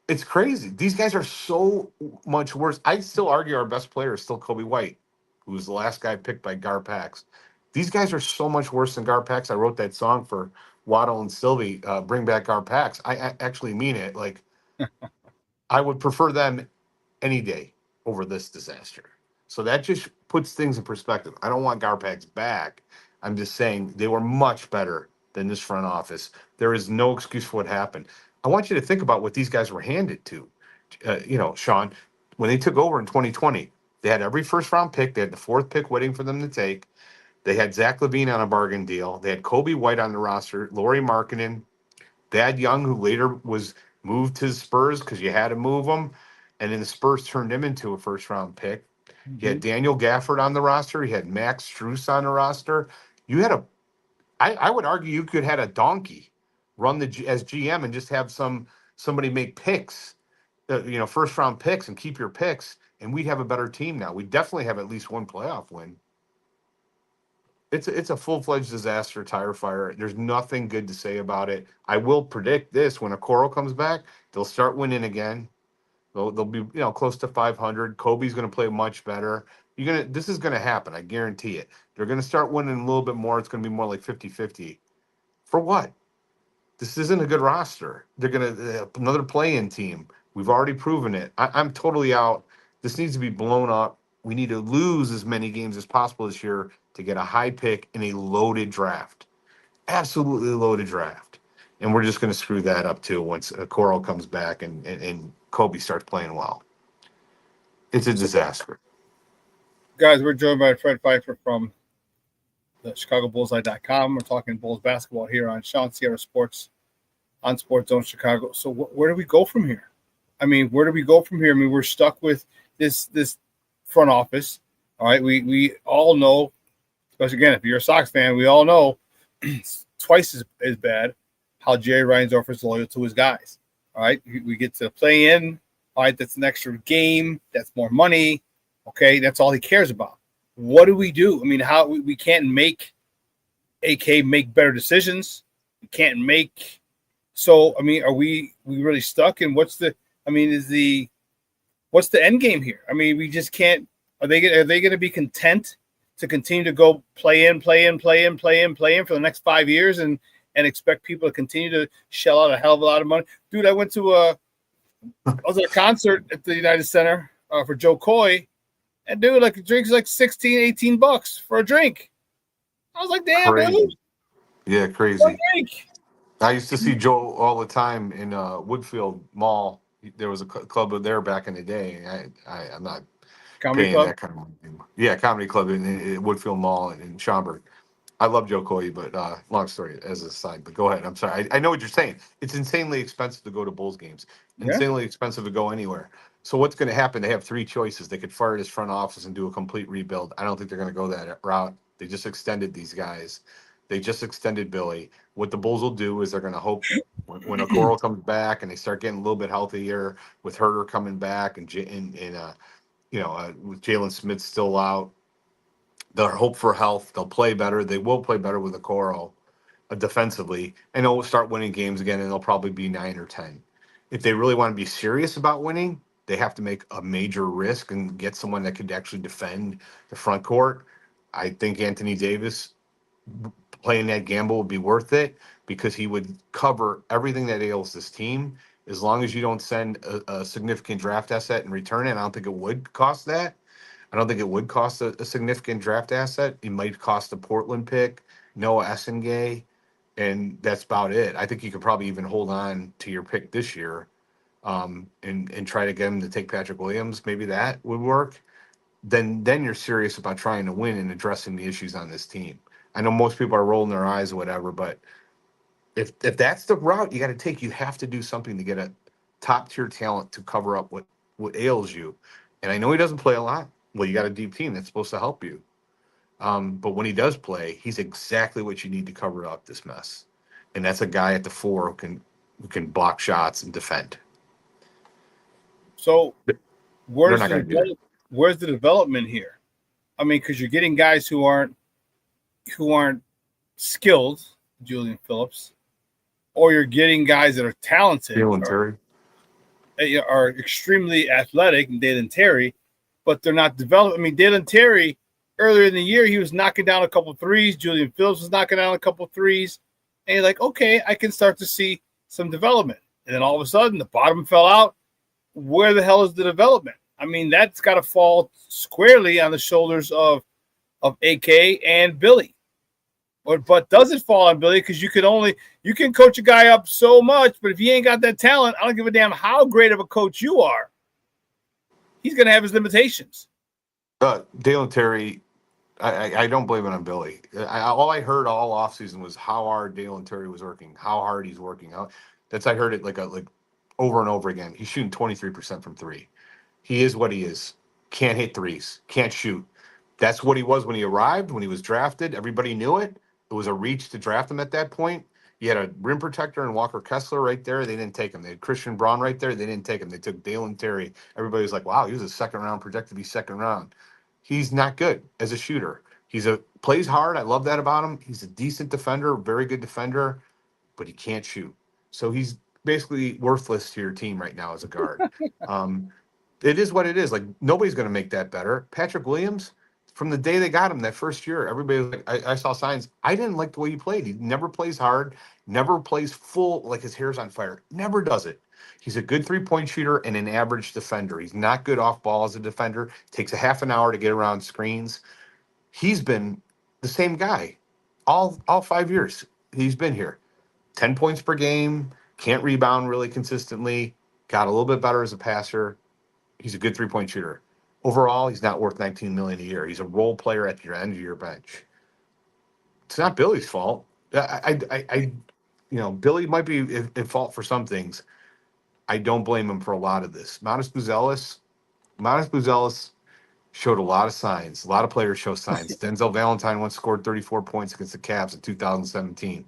it's crazy. These guys are so much worse. I still argue our best player is still Kobe White, who was the last guy picked by Gar Pax. These guys are so much worse than Gar Pax. I wrote that song for Waddle and Sylvie, Bring Back Gar Pax. I actually mean it. Like, I would prefer them any day over this disaster. So that just puts things in perspective. I don't want Gar Pax back. I'm just saying they were much better than this front office. There is no excuse for what happened. I want you to think about what these guys were handed to. Shawn, when they took over in 2020, they had every first-round pick. They had the 4th pick waiting for them to take. They had Zach LaVine on a bargain deal. They had Kobe White on the roster, Lauri Markkanen, Thad Young, who later was moved to the Spurs because you had to move him, and then the Spurs turned him into a first-round pick. Mm-hmm. You had Daniel Gafford on the roster. You had Max Strus on the roster. You had I would argue you could have had a donkey run as GM and just have somebody make picks, first round picks, and keep your picks, and we'd have a better team now. We definitely have at least 1 playoff win. It's a full-fledged disaster, tire fire. There's nothing good to say about it. I will predict this: when Okoro comes back, they'll start winning again. They'll be close to 500. Kobe's going to play much better. This is going to happen. I guarantee it. They're going to start winning a little bit more. It's going to be more like 50-50. For what? This isn't a good roster. They're going to another play-in team. We've already proven it. I'm totally out. This needs to be blown up. We need to lose as many games as possible this year to get a high pick in a loaded draft. Absolutely loaded draft. And we're just going to screw that up too once Coral comes back and Kobe starts playing well. It's a disaster. Guys, we're joined by Fred Pfieffer from the Chicago Bullseye.com. We're talking Bulls basketball here on ShawnSierraSports on Sports Zone Chicago. So where do we go from here? I mean, where do we go from here? I mean, we're stuck with this front office. All right, we all know, especially again, if you're a Sox fan, we all know it's twice as bad. how Jerry Reinsdorf is loyal to his guys. All right, we get to play in. All right, that's an extra game. That's more money. Okay, that's all he cares about. What do we do? I mean, how we can't make AK make better decisions. We can't make. So I mean, are we really stuck? And what's the? I mean, what's the end game here? I mean, we just can't. Are they going to be content to continue to go play in for the next 5 years and expect people to continue to shell out a hell of a lot of money? Dude, I went to I was at a concert at the United Center for Joe Coy, and dude, like a drink's like $16-$18 for a drink. I was like, damn, Crazy. dude. Yeah, crazy. I used to see Joe all the time in Woodfield Mall. There was a club there back in the day. I'm not Comedy paying club? that kind of money anymore. Yeah, comedy club in Woodfield Mall in Schaumburg. I love Joe Coy, but long story as a side. But go ahead. I'm sorry. I know what you're saying. It's insanely expensive to go to Bulls games. Yeah. Insanely expensive to go anywhere. So what's going to happen? They have three choices. They could fire this front office and do a complete rebuild. I don't think they're going to go that route. They just extended these guys. They just extended Billy. What the Bulls will do is they're going to hope when Okoro comes back and they start getting a little bit healthier with Herter coming back and with Jalen Smith still out, they'll hope for health. They'll play better. They will play better with Okoro defensively, and they'll start winning games again, and they'll probably be 9 or 10. If they really want to be serious about winning, they have to make a major risk and get someone that could actually defend the front court. I think Anthony Davis playing that gamble would be worth it because he would cover everything that ails this team. As long as you don't send a significant draft asset in return, and I don't think it would cost that. I don't think it would cost a significant draft asset. It might cost a Portland pick, Noah Essengay, and that's about it. I think you could probably even hold on to your pick this year and try to get him to take Patrick Williams. Maybe that would work. Then you're serious about trying to win and addressing the issues on this team. I know most people are rolling their eyes or whatever, but if that's the route you got to take, you have to do something to get a top-tier talent to cover up what ails you. And I know he doesn't play a lot. Well, you got a deep team that's supposed to help you. But when he does play, he's exactly what you need to cover up this mess. And that's a guy at the 4 who can block shots and defend. So where's the development here? I mean, because you're getting guys who aren't skilled, Julian Phillips, or you're getting guys that are talented, are extremely athletic, and Dalen Terry, but they're not developed. I mean, Dalen Terry, earlier in the year, he was knocking down a couple threes. Julian Phillips was knocking down a couple threes. And you're like, okay, I can start to see some development. And then all of a sudden, the bottom fell out. Where the hell is the development? I mean, that's got to fall squarely on the shoulders of AK and Billy. But does it fall on Billy? Because you can coach a guy up so much, but if he ain't got that talent, I don't give a damn how great of a coach you are. He's going to have his limitations. Dalen Terry, I don't blame it on Billy. All I heard all offseason was how hard Dalen Terry was working, how hard he's working. I heard it like over and over again. He's shooting 23% from 3. He is what he is. Can't hit threes. Can't shoot. That's what he was when he arrived, when he was drafted. Everybody knew it. It was a reach to draft him at that point. You had a rim protector and Walker Kessler right there. They didn't take him. They had Christian Braun right there. They didn't take him. They took Dalen Terry. Everybody was like, wow, he was a second round, projected to be second round. He's not good as a shooter. Plays hard. I love that about him. He's a decent defender, very good defender, but he can't shoot. So he's basically worthless to your team right now as a guard. It is what it is. Like, nobody's going to make that better. Patrick Williams, from the day they got him that first year, everybody was like, I saw signs. I didn't like the way he played. He never plays hard, never plays full, like his hair's on fire. Never does it. He's a good three-point shooter and an average defender. He's not good off ball as a defender. Takes a half an hour to get around screens. He's been the same guy all 5 years he's been here. 10 points per game, can't rebound really consistently, got a little bit better as a passer. He's a good three-point shooter. Overall, he's not worth $19 million a year. He's a role player at your end of your bench. It's not Billy's fault. Billy might be at fault for some things. I don't blame him for a lot of this. Modest Buzelis showed a lot of signs. A lot of players show signs. Denzel Valentine once scored 34 points against the Cavs in 2017.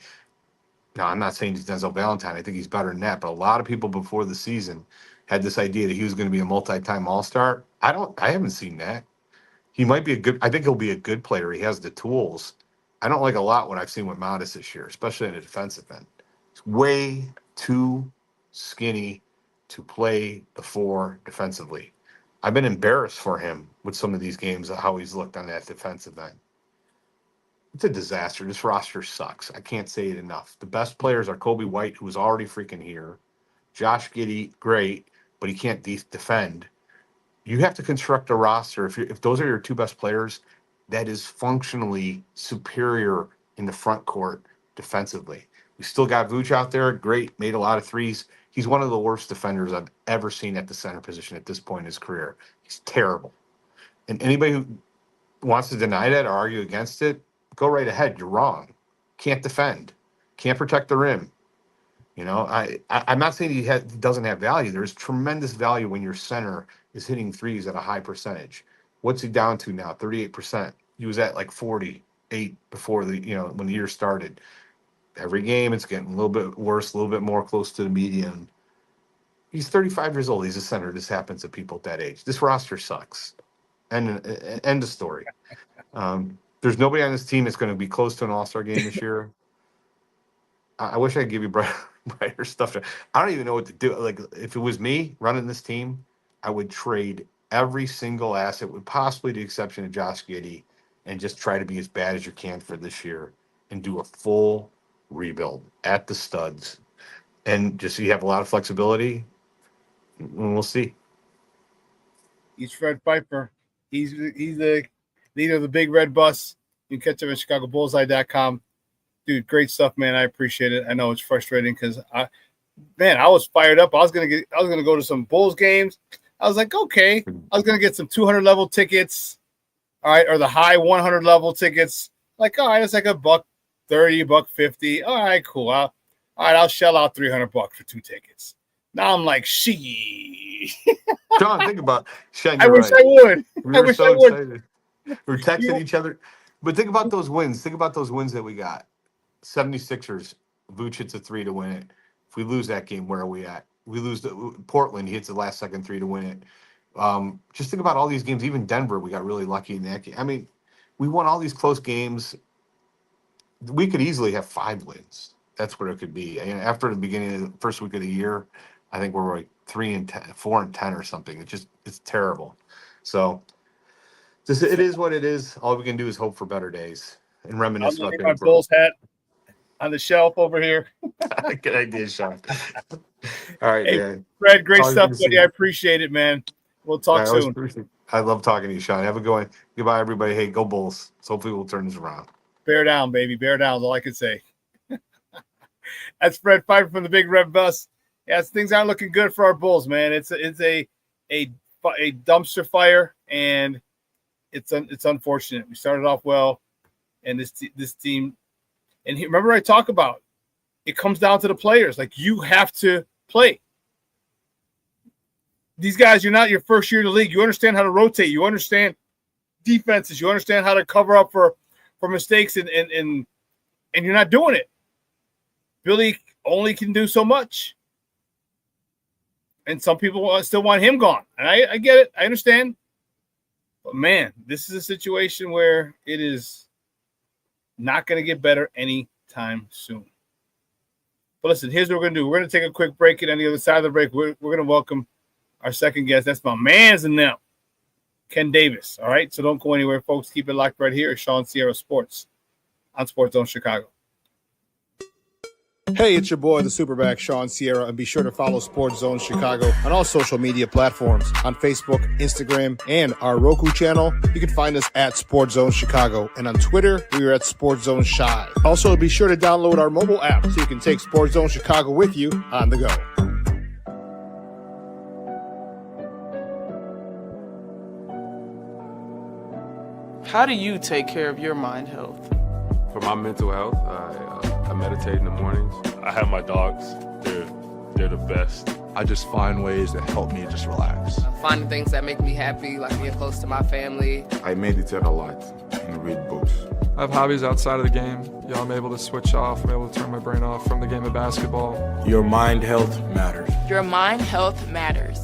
Now, I'm not saying he's Denzel Valentine. I think he's better than that. But a lot of people before the season had this idea that he was going to be a multi-time All-Star. I haven't seen that. He might be I think he'll be a good player. He has the tools. I don't like a lot what I've seen with Modest this year, especially in a defensive end. He's way too skinny to play the 4 defensively. I've been embarrassed for him with some of these games of how he's looked on that defensive end. It's a disaster. This roster sucks. I can't say it enough. The best players are Kobe White, who's already freaking here. Josh Giddey, great, but he can't defend. You have to construct a roster. If those are your 2 best players, that is functionally superior in the front court defensively. We still got Vooch out there. Great, made a lot of threes. He's one of the worst defenders I've ever seen at the center position at this point in his career. He's terrible. And anybody who wants to deny that or argue against it, go right ahead. You're wrong. Can't defend. Can't protect the rim. You know, I'm not saying he doesn't have value. There's tremendous value when your center is hitting threes at a high percentage. What's he down to now? 38%. He was at like 48 before when the year started. Every game it's getting a little bit worse, a little bit more close to the median. He's 35 years old. He's a center. This happens to people at that age. This roster sucks. End of story. There's nobody on this team that's going to be close to an All-Star game this year. I wish I could give you brighter stuff. I don't even know what to do. Like, if it was me running this team, I would trade every single asset, with possibly the exception of Josh Giddey, and just try to be as bad as you can for this year and do a full rebuild at the studs. And just so you have a lot of flexibility, and we'll see. He's Fred Pfieffer. He's the leader of the Big Red Bus. You can catch him at ChicagoBullseye.com. Dude, great stuff, man. I appreciate it. I know it's frustrating because I was fired up. I was gonna go to some Bulls games. I was like, okay. I was gonna get some 200 level tickets, all right, or the high 100 level tickets. Like, all right, it's like $130, $150. All right, cool. I'll shell out $300 for 2 tickets. Now I'm like, she. Shawn, think about Shawn. I wish I would. We were so excited. We were texting each other. But think about those wins. Think about those wins that we got. 76ers, Vooch hits a 3 to win it. If we lose that game, where are we at? We lose to Portland, he hits the last second 3 to win it. Just think about all these games. Even Denver, we got really lucky in that game. I mean, we won all these close games. We could easily have 5 wins. That's what it could be. And after the beginning of the first week of the year, I think we're like 4-10 or something. It's terrible. So it is what it is. All we can do is hope for better days and reminisce about my Bulls hat on the shelf over here. Good idea, Shawn. All right, hey, man. Fred, great stuff, buddy. I appreciate it, man. We'll talk soon. I love talking to you, Shawn. Have a good one. Goodbye, everybody. Hey, go Bulls. So hopefully we'll turn this around. Bear down, baby. Bear down is all I can say. That's Fred Pfieffer from the Big Red Bus. Yes, things aren't looking good for our Bulls, man. It's a dumpster fire, and it's unfortunate. We started off well, and this team. And remember, I talk about it comes down to the players. Like, you have to play. These guys, you're not your first year in the league. You understand how to rotate. You understand defenses. You understand how to cover up for mistakes, and you're not doing it. Billy only can do so much. And some people still want him gone. And I get it. I understand. But, man, this is a situation where it is not going to get better anytime soon. But listen, here's what we're going to do. We're going to take a quick break, and on the other side of the break, we're going to welcome our second guest. That's my man's in them, Ken Davis. All right? So don't go anywhere, folks. Keep it locked right here at Shawn Sierra Sports on Sports Zone Chicago. Hey, it's your boy, the SuperBack, Shawn Sierra, and be sure to follow Sports Zone Chicago on all social media platforms, on Facebook, Instagram, and our Roku channel. You can find us at Sports Zone Chicago, and on Twitter, we are at Sports Zone Shy. Also, be sure to download our mobile app so you can take Sports Zone Chicago with you on the go. How do you take care of your mind health? For my mental health, I meditate in the mornings. I have my dogs. They're the best. I just find ways that help me just relax. Finding things that make me happy, like being close to my family. I meditate a lot and read books. I have hobbies outside of the game. I'm able to switch off. I'm able to turn my brain off from the game of basketball. Your mind health matters. Your mind health matters.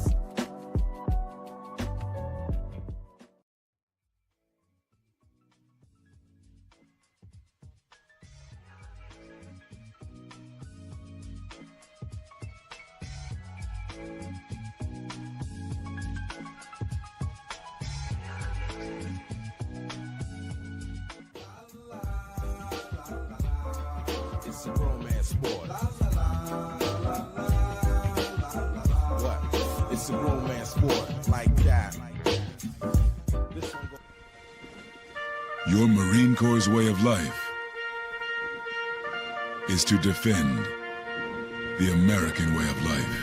It's a romance sport. What? It's a romance sport like that. Your Marine Corps' way of life is to defend the American way of life.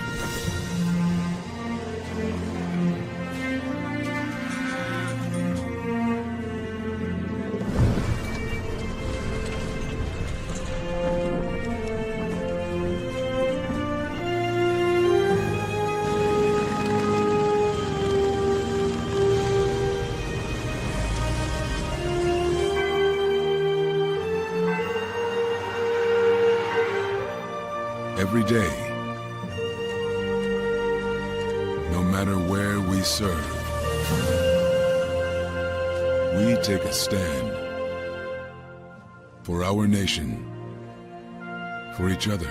Every day, no matter where we serve, we take a stand for our nation, for each other,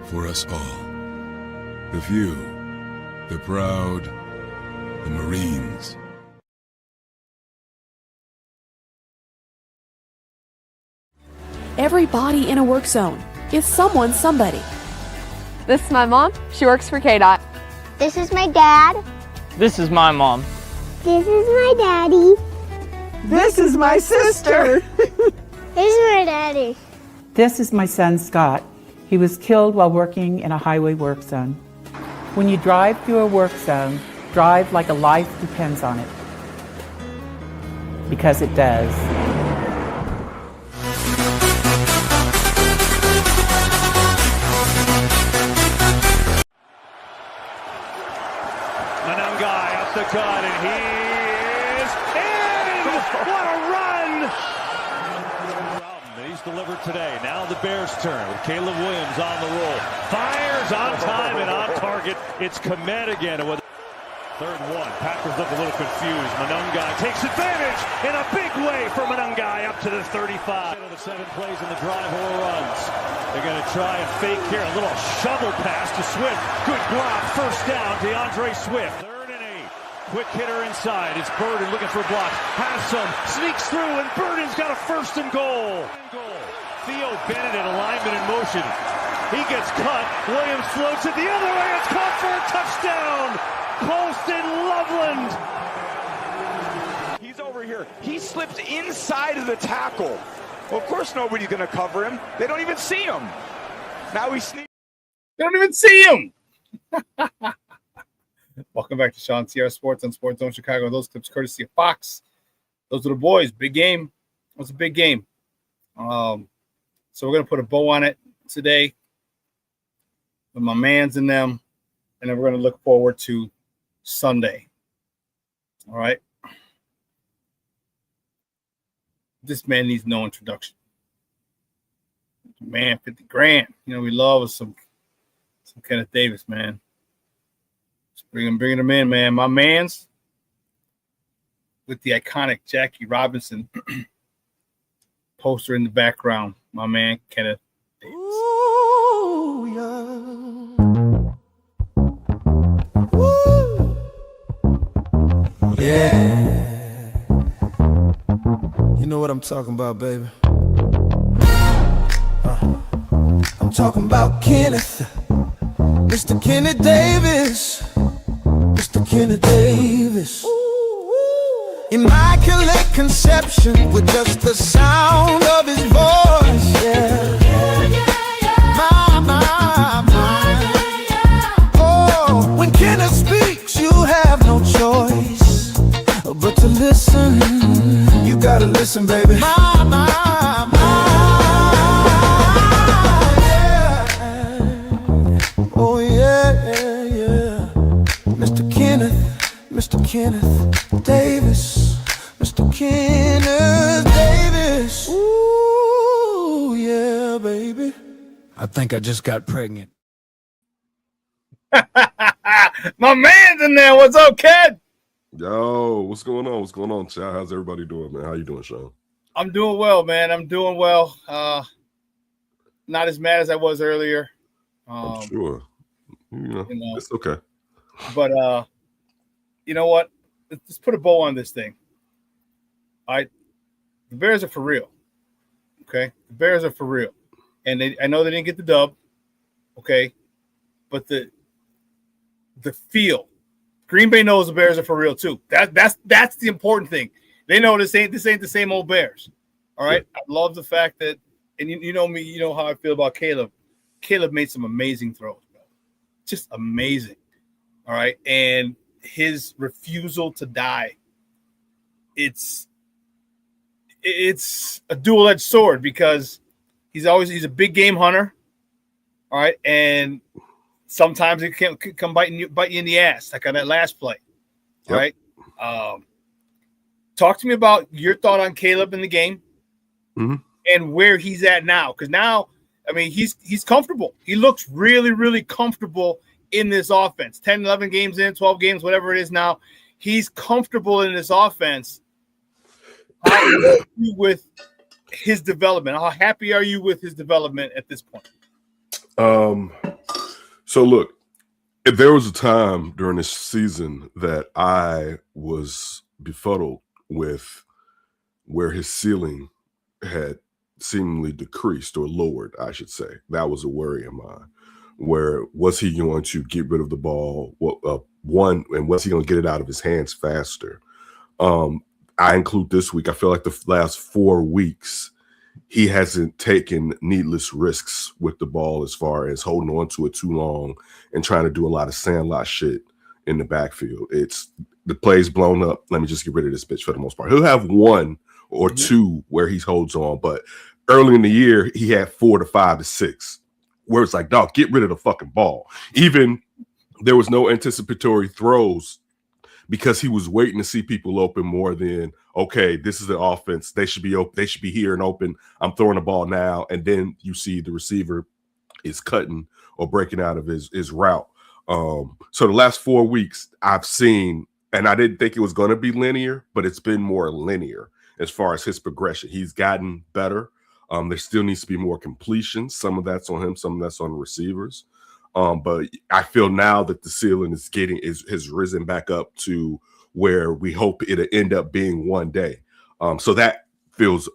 for us all. The few, the proud, the Marines. Everybody in a work zone is someone somebody. This is my mom. She works for KDOT. This is my dad. This is my mom. This is my daddy. This is my sister. This is my daddy. This is my son, Scott. He was killed while working in a highway work zone. When you drive through a work zone, drive like a life depends on it. Because it does. The cut, and he is in! What a run! He's delivered today. Now the Bears' turn with Caleb Williams on the roll. Fires on time and on target. It's Komet again. With 3rd and 1. Packers look a little confused. Monungai takes advantage in a big way for Monungai up to the 35. Of the 7 plays in the drive or runs. They're going to try and fake here. A little shovel pass to Swift. Good block. First down, DeAndre Swift. Quick hitter inside. It's Burden looking for a block. Has some. Sneaks through, and Burden's got a 1st and goal. Theo Bennett in alignment in motion. He gets cut. Williams floats it the other way. It's caught for a touchdown. Colston Loveland. He's over here. He slipped inside of the tackle. Well, of course nobody's going to cover him. They don't even see him. Now he sneaks. They don't even see him. Welcome back to ShawnSierraSports on Sports Zone Chicago. Those clips courtesy of Fox. Those are the boys. Big game. It was a big game. So we're going to put a bow on it today with my mans in them. And then we're going to look forward to Sunday. All right. This man needs no introduction. Man, 50 grand. You know, we love some Kenneth Davis, man. Bringing them in, man. My man's with the iconic Jackie Robinson poster in the background. My man, Kenneth Davis. Ooh, yeah. Yeah. You know what I'm talking about, baby. I'm talking about Kenneth. Mr. Kenneth Davis. Mr. Kenneth Davis. Immaculate conception with just the sound of his voice. Yeah. My. Oh, when Kenneth speaks, you have no choice but to listen. You gotta listen, baby. My. Oh, yeah. Mr. Kenneth Davis. Mr. Kenneth Davis. Ooh, yeah, baby. I think I just got pregnant. My man's in there. What's up, Ken? Yo, what's going on? What's going on, Chad? How's everybody doing, man? How you doing, Shawn? I'm doing well, man. I'm doing well. Not as mad as I was earlier. I'm sure. It's okay. But you know what? Let's put a bow on this thing. All right. The Bears are for real. Okay. The Bears are for real. And I know they didn't get the dub. Okay. But the feel. Green Bay knows the Bears are for real too. That's the important thing. They know this ain't the same old Bears. All right. I love the fact that, and you know me, you know how I feel about Caleb. Caleb made some amazing throws, bro. Just amazing. All right. And his refusal to die. It's a dual-edged sword because he's a big game hunter. All right. And sometimes it can come bite you in the ass, like on that last play. All right. Talk to me about your thought on Caleb in the game and where he's at now. Because now, I mean, he's comfortable. He looks really, really comfortable in this offense. 10, 11 games in, 12 games, whatever it is now. He's comfortable in this offense. How are you with his development? How happy are you with his development at this point? So look, if there was a time during this season that I was befuddled with where his ceiling had seemingly decreased or lowered, I should say, that was a worry of mine. Where was he going to get rid of the ball? One, and was he going to get it out of his hands faster? I include this week. I feel like the last 4 weeks, he hasn't taken needless risks with the ball as far as holding on to it too long and trying to do a lot of sandlot shit in the backfield. It's the play's blown up. Let me just get rid of this bitch for the most part. He'll have one or two where he holds on, but early in the year, he had 4 to 5 to 6 where it's like, dog, get rid of the fucking ball. Even there was no anticipatory throws because he was waiting to see people open more than, okay, this is the offense. They should be open. They should be here and open. I'm throwing the ball now. And then you see the receiver is cutting or breaking out of his route. So the last 4 weeks I've seen, and I didn't think it was going to be linear, but it's been more linear as far as his progression. He's gotten better. There still needs to be more completion. Some of that's on him, some of that's on the receivers. But I feel now that the ceiling has risen back up to where we hope it'll end up being one day. So that feels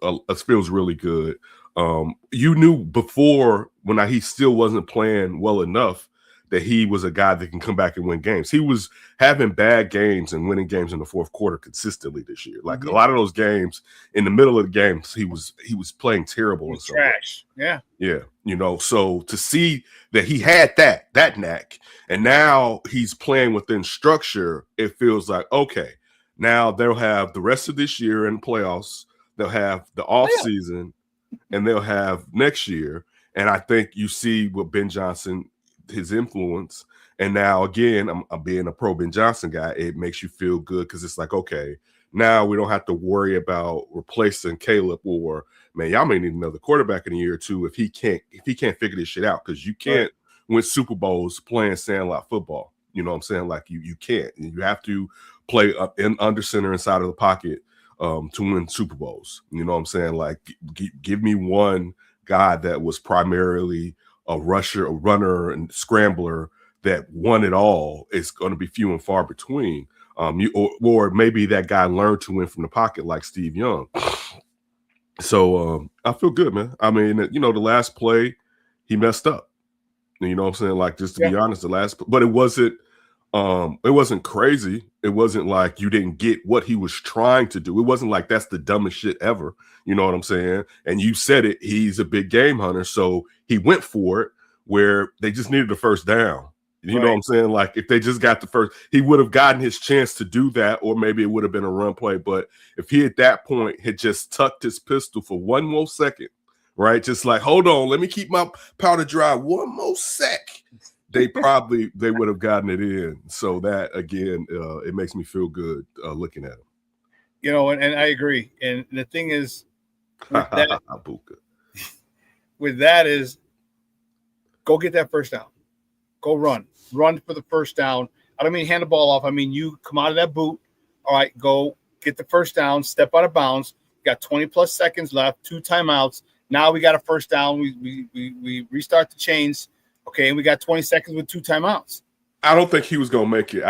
really good. You knew before when he still wasn't playing well enough that he was a guy that can come back and win games. He was having bad games and winning games in the fourth quarter consistently this year. Like a lot of those games in the middle of the games, he was playing terrible. And trash. Yeah. Yeah. You know, so to see that he had that knack and now he's playing within structure, it feels like, okay, now they'll have the rest of this year in playoffs. They'll have the off season and they'll have next year. And I think you see what Ben Johnson, his influence. And now again, I'm being a pro Ben Johnson guy. It makes you feel good because it's like, okay, now we don't have to worry about replacing Caleb or, man, y'all may need another quarterback in a year or two if he can't figure this shit out, because you can't win Super Bowls playing sandlot football. You know what I'm saying? Like you can't. You have to play up in under center inside of the pocket to win Super Bowls. You know what I'm saying? Like give me one guy that was primarily a rusher, a runner, and scrambler that won it all. Is going to be few and far between. Or maybe that guy learned to win from the pocket like Steve Young. So I feel good, man. I mean, you know, the last play he messed up. You know what I'm saying? Like, just to be honest, but it wasn't crazy. It wasn't like you didn't get what he was trying to do. It wasn't like that's the dumbest shit ever. You know what I'm saying? And you said it, he's a big game hunter. So he went for it where they just needed the first down. You know what I'm saying? Like if they just got the first, he would have gotten his chance to do that, or maybe it would have been a run play. But if he at that point had just tucked his pistol for one more second, right? Just like, hold on, let me keep my powder dry one more sec. They would have gotten it in. So that again, it makes me feel good looking at him. You know, and I agree. And the thing is, with that, is go get that first down. Go run for the first down. I don't mean hand the ball off. I mean, you come out of that boot. All right, go get the first down, step out of bounds. You got 20 plus seconds left, 2 timeouts. Now we got a first down. We restart the chains. Okay, and we got 20 seconds with 2 timeouts. I don't think he was going to make it.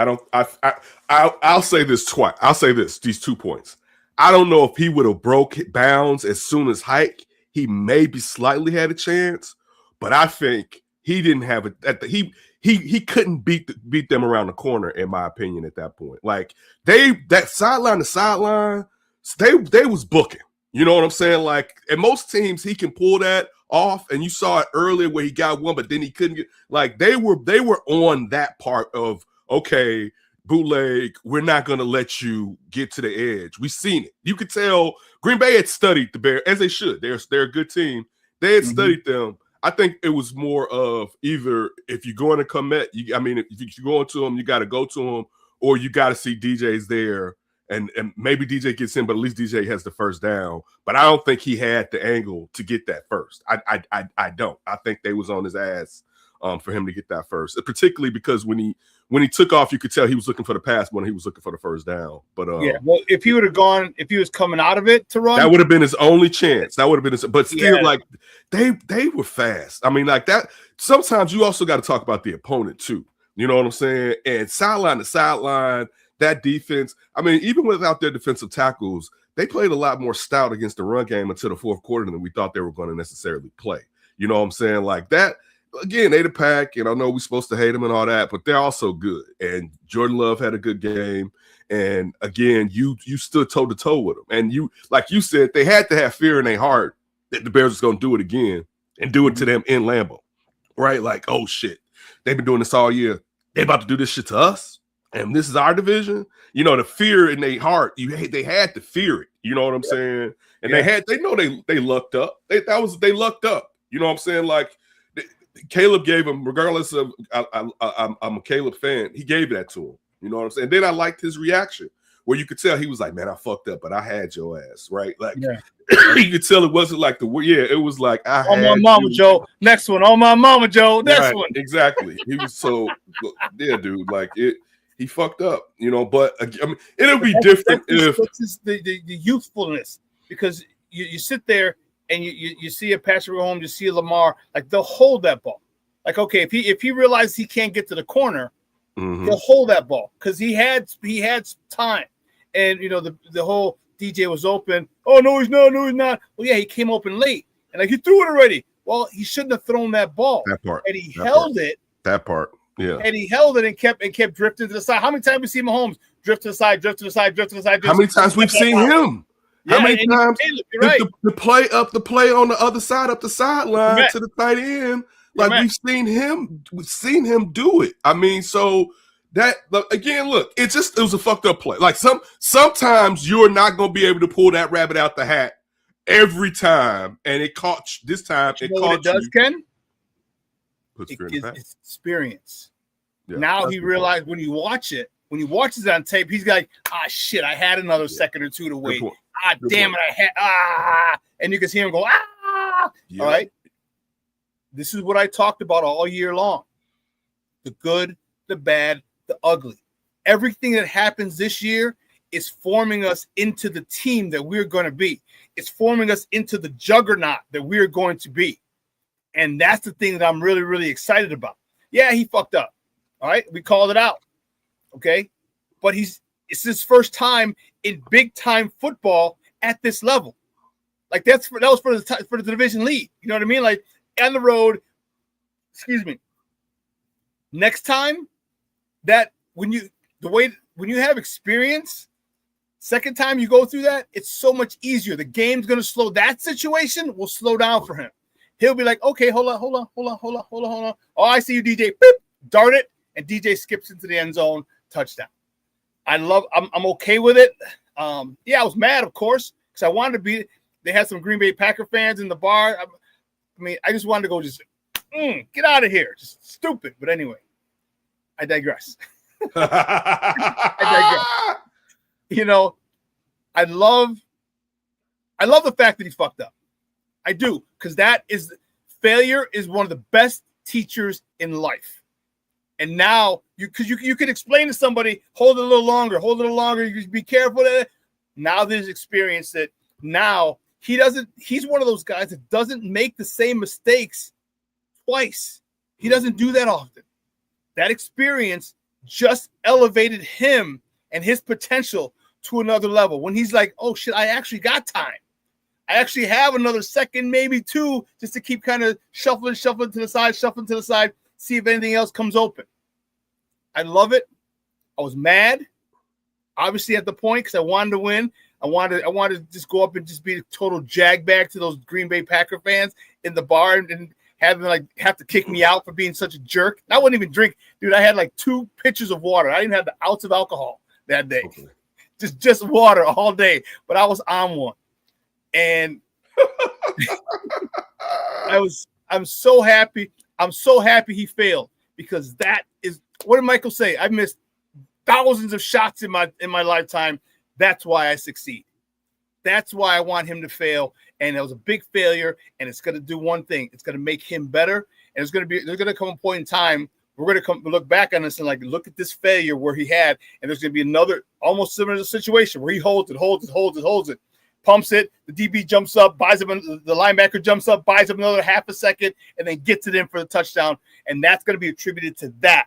I'll say this twice. I'll say this, these 2 points. I don't know if he would have broke bounds as soon as hike. He maybe slightly had a chance, but I think he didn't have it. He couldn't beat them around the corner, in my opinion, at that point. Like that sideline to sideline, they was booking. You know what I'm saying? Like in most teams, he can pull that off, and you saw it earlier where he got one, but then he couldn't get. Like they were on that part of, okay, bootleg, we're not going to let you get to the edge. We've seen it. You could tell Green Bay had studied the Bears, as they should. They're a good team. They had studied them. I think it was more of either if you're going to commit, if you're going to them, you got to go to them, or you got to see DJ's there, and maybe DJ gets in, but at least DJ has the first down. But I don't think he had the angle to get that first. I don't. I think they was on his ass for him to get that first, particularly because when he took off, you could tell he was looking for the pass when he was looking for the first down. But well, if he would have gone, if he was coming out of it to run, that would have been his only chance. That would have been his, but still, like they were fast. I mean, like that. Sometimes you also got to talk about the opponent too. You know what I'm saying? And sideline to sideline, that defense. I mean, even without their defensive tackles, they played a lot more stout against the run game until the fourth quarter than we thought they were going to necessarily play. You know what I'm saying? Like that. Again, they the pack, and I know we're supposed to hate them and all that, but they're also good. And Jordan Love had a good game. And again, you stood toe to toe with them. And you, like you said, they had to have fear in their heart that the Bears was going to do it again and do it to them in Lambeau, right? Like, oh shit, they've been doing this all year. They about to do this shit to us, and this is our division. You know, the fear in their heart, they had to fear it. You know what I'm saying? And they know they lucked up. They lucked up. You know what I'm saying? Like. Caleb gave him, regardless of I'm a Caleb fan, he gave that to him. You know what I'm saying? Then I liked his reaction, where you could tell he was like, "Man, I fucked up, but I had your ass," right? Like you could tell it wasn't like it was like I on my mama, Joe. Next one, on my mama, Joe. Next one, exactly. He was so dude. Like he fucked up, you know. But I mean, it'll be different if the youthfulness, because you sit there. And you see a Patrick Mahomes, you see a Lamar, like they'll hold that ball. Like, okay, if he realizes he can't get to the corner, he'll hold that ball because he had time. And you know, the whole DJ was open. Oh no, he's not. Well, yeah, he came open late, and like he threw it already. Well, he shouldn't have thrown that ball. That part. And he held it. That part. Yeah. And he held it and kept drifting to the side. How many times we see Mahomes drift to the side, drift to the side, drift to the side? How many times we've seen him? How many times the play on the other side up the sideline to the tight end? Like we've seen him do it. I mean, so that again, look, it was a fucked up play. Like sometimes you're not gonna be able to pull that rabbit out the hat every time, and it caught this time. It caught does, Ken. It's experience. Yeah, now he realized when he watches it on tape, he's like, shit, I had another second or two to wait. Damn it, I had and you can see him go, Yeah. All right. This is what I talked about all year long. The good, the bad, the ugly. Everything that happens this year is forming us into the team that we're going to be. It's forming us into the juggernaut that we're going to be. And that's the thing that I'm really, really excited about. Yeah, he fucked up. All right. We called it out. Okay. But it's his first time in big time football at this level. Like that was for the division lead. You know what I mean? Like on the road, excuse me. Next time that when you have experience, second time you go through that, it's so much easier. The game's going to slow. That situation will slow down for him. He'll be like, okay, hold on. Oh, I see you, DJ. Boop, dart it. And DJ skips into the end zone. Touchdown. I'm okay with it. Yeah, I was mad, of course, because I wanted to be. They had some Green Bay Packer fans in the bar. I mean, I just wanted to go get out of here. Just stupid. But anyway, I digress. I digress. You know, I love the fact that he fucked up. I do, because failure is one of the best teachers in life. And now you could explain to somebody, hold it a little longer, you be careful of that. Now there's experience that now he's one of those guys that doesn't make the same mistakes twice. He doesn't do that often. That experience just elevated him and his potential to another level. When he's like, oh shit, I actually got time. I actually have another second, maybe two, just to keep kind of shuffling to the side, see if anything else comes open. I love it. I was mad, obviously, at the point, because I wanted to win. I wanted to just go up and just be a total jagbag to those Green Bay Packer fans in the bar and have them have to kick me out for being such a jerk. I wouldn't even drink. Dude, I had 2 pitchers of water. I didn't have the ounce of alcohol that day. Okay. Just water all day. But I was on one. And I'm so happy. I'm so happy he failed, because that is, what did Michael say? I missed thousands of shots in my lifetime. That's why I succeed. That's why I want him to fail. And it was a big failure, and it's going to do one thing. It's going to make him better. And there's going to come a point in time we're going to look back on this and look at this failure where he had, and there's going to be another almost similar situation where he holds it, pumps it, the DB jumps up, buys him, the linebacker jumps up, buys him another half a second, and then gets it in for the touchdown. And that's going to be attributed to that.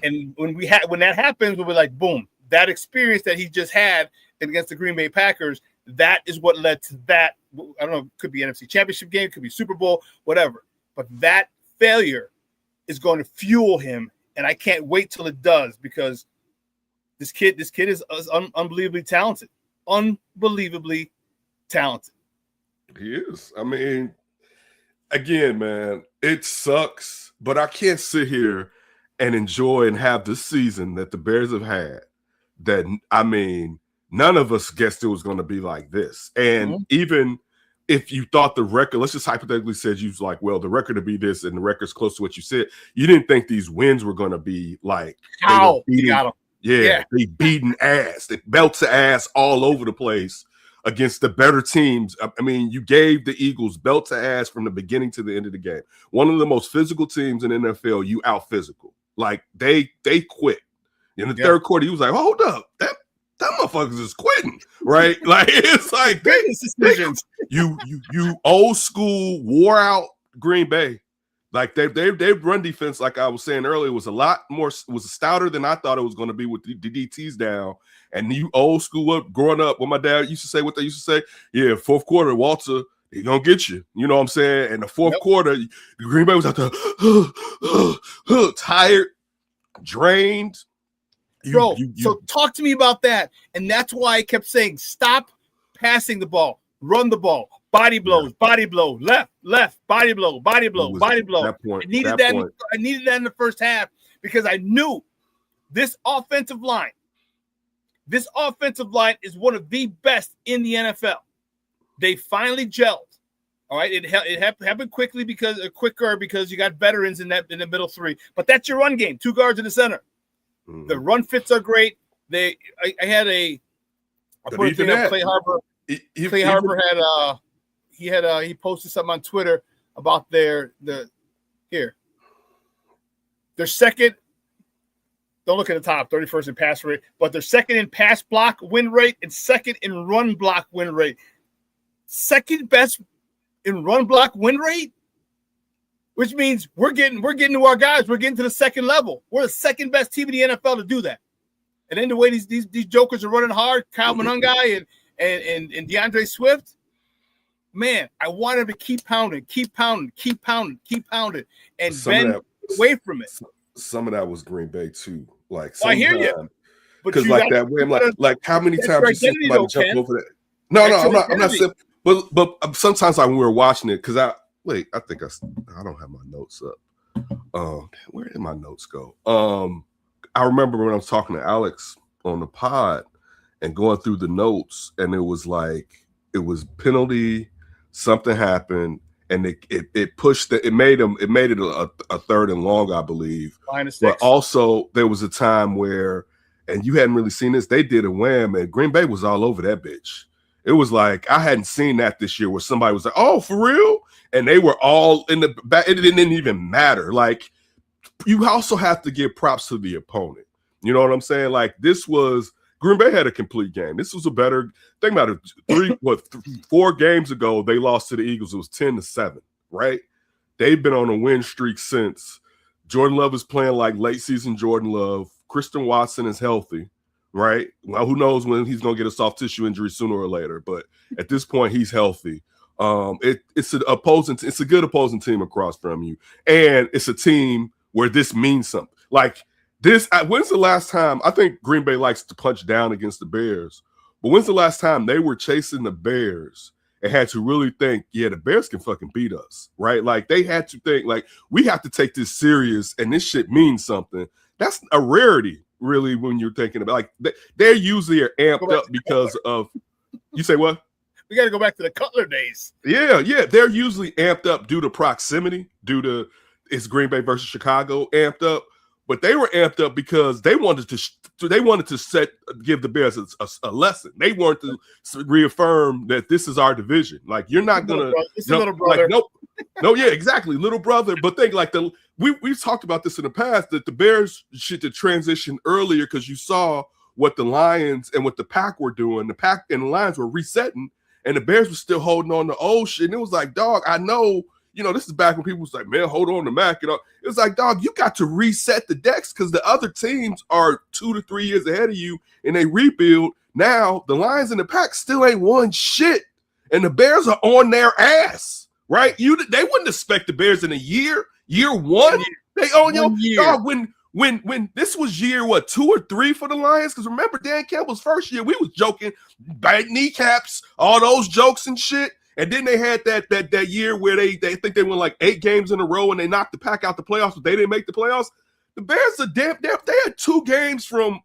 And when that happens, we'll be like, boom, that experience that he just had against the Green Bay Packers, that is what led to that. I don't know, it could be NFC Championship game, it could be Super Bowl, whatever. But that failure is going to fuel him, and I can't wait till it does, because this kid is unbelievably talented. Unbelievably talented. He is. I mean, again, man, it sucks, but I can't sit here and enjoy and have this season that the Bears have had. That, I mean, none of us guessed it was going to be like this. And even if you thought the record, let's just hypothetically said you was like, well, the record to be this and the record's close to what you said, you didn't think these wins were going to be like how you got them. Yeah, they beating ass. They belt to ass all over the place against the better teams. I mean, you gave the Eagles belt to ass from the beginning to the end of the game. One of the most physical teams in the NFL, you out physical. Like they quit. In the third quarter, he was like, hold up, that motherfuckers is quitting, right? Like it's like decisions. You old school wore out Green Bay. Like they run defense, like I was saying earlier, was stouter than I thought it was going to be with the DTs down. And you old school up, growing up, what my dad used to say, what they used to say, yeah, fourth quarter, Walter, he gonna get you. You know what I'm saying? And the fourth quarter, Green Bay was out there tired, drained. So talk to me about that. And that's why I kept saying, stop passing the ball, run the ball. Body blows, body blow, left, body blow, body blow. I needed that in the first half, because I knew this offensive line is one of the best in the NFL. They finally gelled. All right, it happened quicker because you got veterans in the middle three. But that's your run game, 2 guards in the center. The run fits are great. I put a thing up. Clay Harbor. Clay Harbor he posted something on Twitter about their second. Don't look at the top, 31st in pass rate, but they're second in pass block win rate and second in run block win rate. Second best in run block win rate, which means we're getting to our guys. We're getting to the second level. We're the second best team in the NFL to do that. And then the way these jokers are running hard, Kyle Monangai and DeAndre Swift. Man, I want him to keep pounding, and bend away from it. Some of that was Green Bay too. Like, I hear you, because like that way, I'm like, how many times you see somebody jump over that? No, I'm not saying, but sometimes when we were watching it, because I think I don't have my notes up. Where did my notes go? I remember when I was talking to Alex on the pod and going through the notes, and it was penalty. Something happened, and it pushed it made it a third and long, I believe. But also there was a time where and you hadn't really seen this. They did a wham, and Green Bay was all over that bitch. It was like I hadn't seen that this year, where somebody was like, "Oh, for real," and they were all in the back. It didn't even matter. Like, you also have to give props to the opponent. You know what I'm saying? Like, this was Green Bay had a complete game. This was a better think about it. 4 games ago, they lost to the Eagles. It was 10-7, right? They've been on a win streak since. Jordan Love is playing like late season Jordan Love. Christian Watson is healthy, right? Well, who knows when he's going to get a soft tissue injury sooner or later, but at this point, he's healthy. It's a good opposing team across from you, and it's a team where this means something. Like this, when's the last time? I think Green Bay likes to punch down against the Bears, but when's the last time they were chasing the Bears and had to really think, yeah, the Bears can fucking beat us, right? Like they had to think, like, we have to take this serious, and this shit means something. That's a rarity, really, when you're thinking about, like, they usually are amped up because of. You say what? We got to go back to the Cutler days. Yeah, they're usually amped up due to proximity, due to it's Green Bay versus Chicago amped up, but they were amped up because they wanted to give the Bears a lesson. They wanted to reaffirm that this is our division. Like, you're not gonna, little brother. Like, no, yeah, exactly, little brother. But think like we've talked about this in the past, that the Bears should transition earlier, because you saw what the Lions and what the Pack were doing. The Pack and the Lions were resetting, and the Bears were still holding on to old shit. And it was like, dog, I know. You know, this is back when people was like, man, hold on to Mac. You know, it was like, dog, you got to reset the decks, because the other teams are 2 to 3 years ahead of you, and they rebuild. Now, the Lions and the Pack still ain't won shit, and the Bears are on their ass, right? They wouldn't expect the Bears in year one. They own your dog when this was year, 2 or 3 for the Lions? Because remember, Dan Campbell's first year, we was joking, bad kneecaps, all those jokes and shit. And then they had that year where they think they won like 8 games in a row, and they knocked the Pack out the playoffs, but they didn't make the playoffs. The Bears are they had 2 games from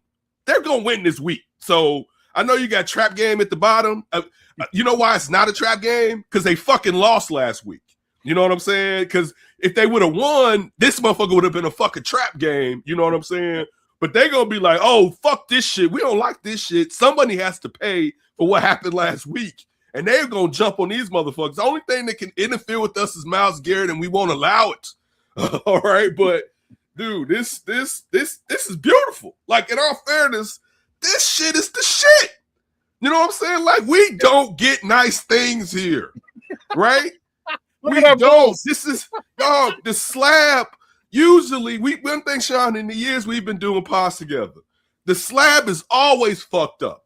they're gonna win this week. So I know you got trap game at the bottom. You know why it's not a trap game? Because they fucking lost last week. You know what I'm saying? Because if they would have won, this motherfucker would have been a fucking trap game. You know what I'm saying? But they're gonna be like, oh, fuck this shit. We don't like this shit. Somebody has to pay for what happened last week. And they're going to jump on these motherfuckers. The only thing that can interfere with us is Myles Garrett, and we won't allow it. All right? But, dude, this is beautiful. Like, in all fairness, this shit is the shit. You know what I'm saying? Like, we don't get nice things here, right? We don't. This is, dog, the slab. Usually, one thing, Shawn, in the years we've been doing pods together, the slab is always fucked up.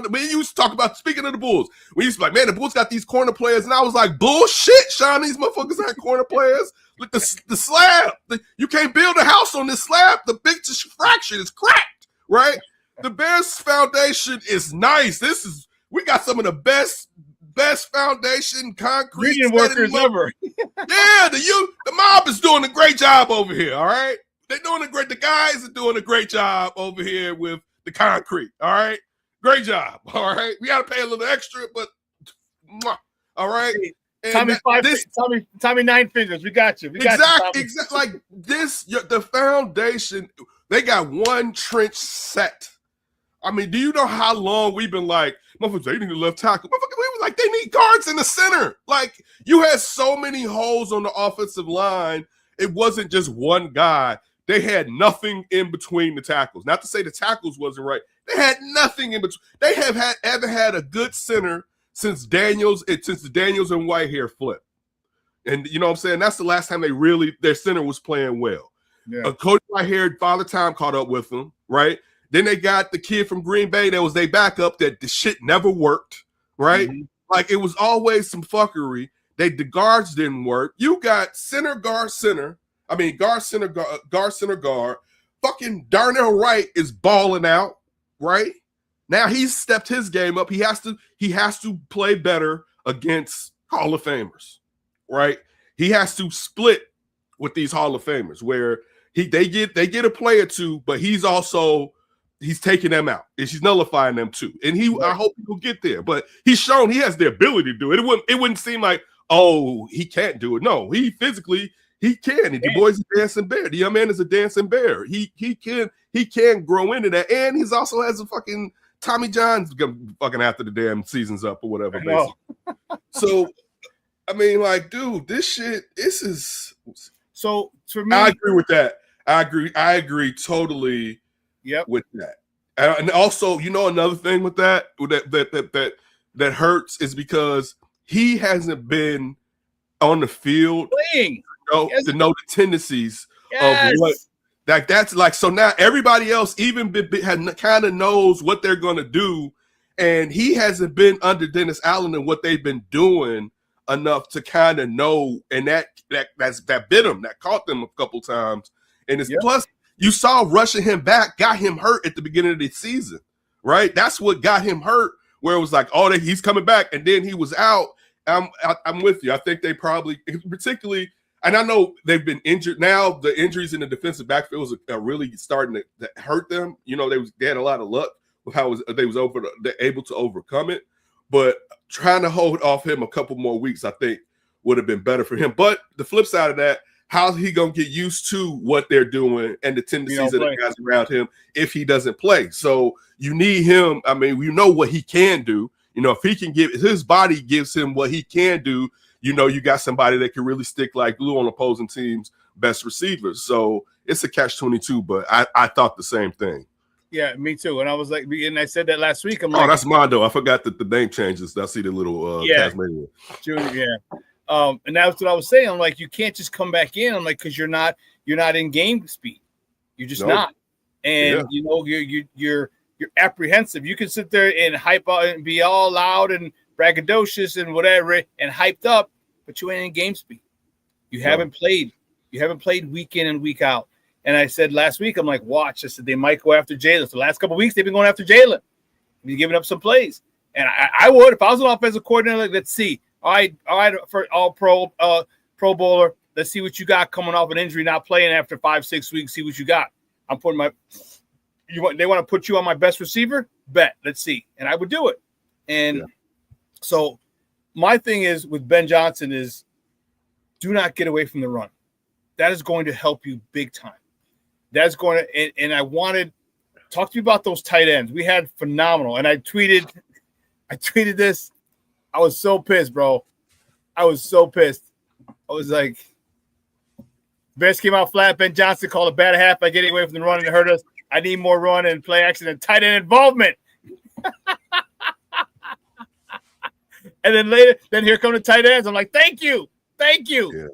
We used to talk about, speaking of the Bulls, we used to be like, man, the Bulls got these corner players. And I was like, bullshit, Shawn, these motherfuckers aren't corner players. Look, the slab, you can't build a house on this slab. The big fraction is cracked, right? The Bears foundation is nice. We got some of the best foundation concrete. Union workers ever. Yeah, the mob is doing a great job over here, all right? The guys are doing a great job over here with the concrete. All right. Great job. All right. We got to pay a little extra, but all right. Tommy 9 fingers. We got you. Exactly. Like this, the foundation, they got one trench set. I mean, do you know how long we've been like, motherfuckers, they need a left tackle. Motherfuckers, we were like, they need guards in the center. Like, you had so many holes on the offensive line. It wasn't just one guy. They had nothing in between the tackles. Not to say the tackles wasn't right. They had nothing in between. They haven't had a good center since the Daniels and Whitehair flip. And you know what I'm saying? That's the last time their center was playing well. Yeah. Coach Whitehair, Father Time caught up with them, right? Then they got the kid from Green Bay that was their backup that the shit never worked, right? Mm-hmm. Like, it was always some fuckery. The guards didn't work. You got guard, center. Fucking Darnell Wright is balling out, right? Now he's stepped his game up. He has to play better against Hall of Famers, right? He has to split with these Hall of Famers where they get a play or two, but he's taking them out. And he's nullifying them too. And I hope he will get there. But he's shown he has the ability to do it. It wouldn't seem like, oh, he can't do it. No, he physically He can. The boy's a dancing bear. The young man is a dancing bear. He can grow into that, and he's also has a fucking Tommy John's fucking after the damn season's up or whatever. Basically. So, I mean, like, dude, this is. So for me, I agree with that. I agree totally. Yep. With that, and also, another thing with that hurts is because he hasn't been on the field playing. To know the tendencies of what that's like. So now everybody else even kind of knows what they're going to do, and he hasn't been under Dennis Allen and what they've been doing enough to kind of know, and that bit him, that caught them a couple times, and it's plus you saw rushing him back got him hurt at the beginning of the season, right? That's what got him hurt, where it was like, oh, he's coming back, and then he was out. I'm with you. I think they probably, particularly. And I know they've been injured. Now the injuries in the defensive backfield are really starting to hurt them. They had a lot of luck with how they was able to overcome it. But trying to hold off him a couple more weeks, I think, would have been better for him. But the flip side of that, how's he going to get used to what they're doing and the tendencies of the guys around him if he doesn't play? So you need him. I mean, we know what he can do. If he can his body gives him what he can do, you got somebody that can really stick like glue on opposing teams' best receivers. So it's a catch-22, but I thought the same thing. Yeah, me too. And I was like, and I said that last week. I'm that's Mondo. I forgot that the name changes. I see the little Tasmania. Junior, and that's what I was saying. I'm like, you can't just come back in. I'm like, because you're not in game speed. You're just not. And you're apprehensive. You can sit there and hype out and be all loud and braggadocious and whatever and hyped up, but you ain't in game speed. You haven't played. You haven't played week in and week out. And I said last week, I'm like, watch. I said they might go after Jalen. So the last couple of weeks, they've been going after Jalen. He's giving up some plays. And I would, if I was an offensive coordinator, like, let's see. All right, for all pro bowler, let's see what you got coming off an injury, not playing after 5-6 weeks. See what you got. I'm putting they want to put you on my best receiver? Bet. Let's see. And I would do it. And so my thing is with Ben Johnson is do not get away from the run. That is going to help you big time. That's going to, and I wanted, talk to me about those tight ends. We had phenomenal. And I tweeted this. I was so pissed, bro. I was so pissed. I was like, Bears came out flat. Ben Johnson called a bad half by getting away from the run and it hurt us. I need more run and play action and tight end involvement. And then here come the tight ends. I'm like, thank you. Yeah.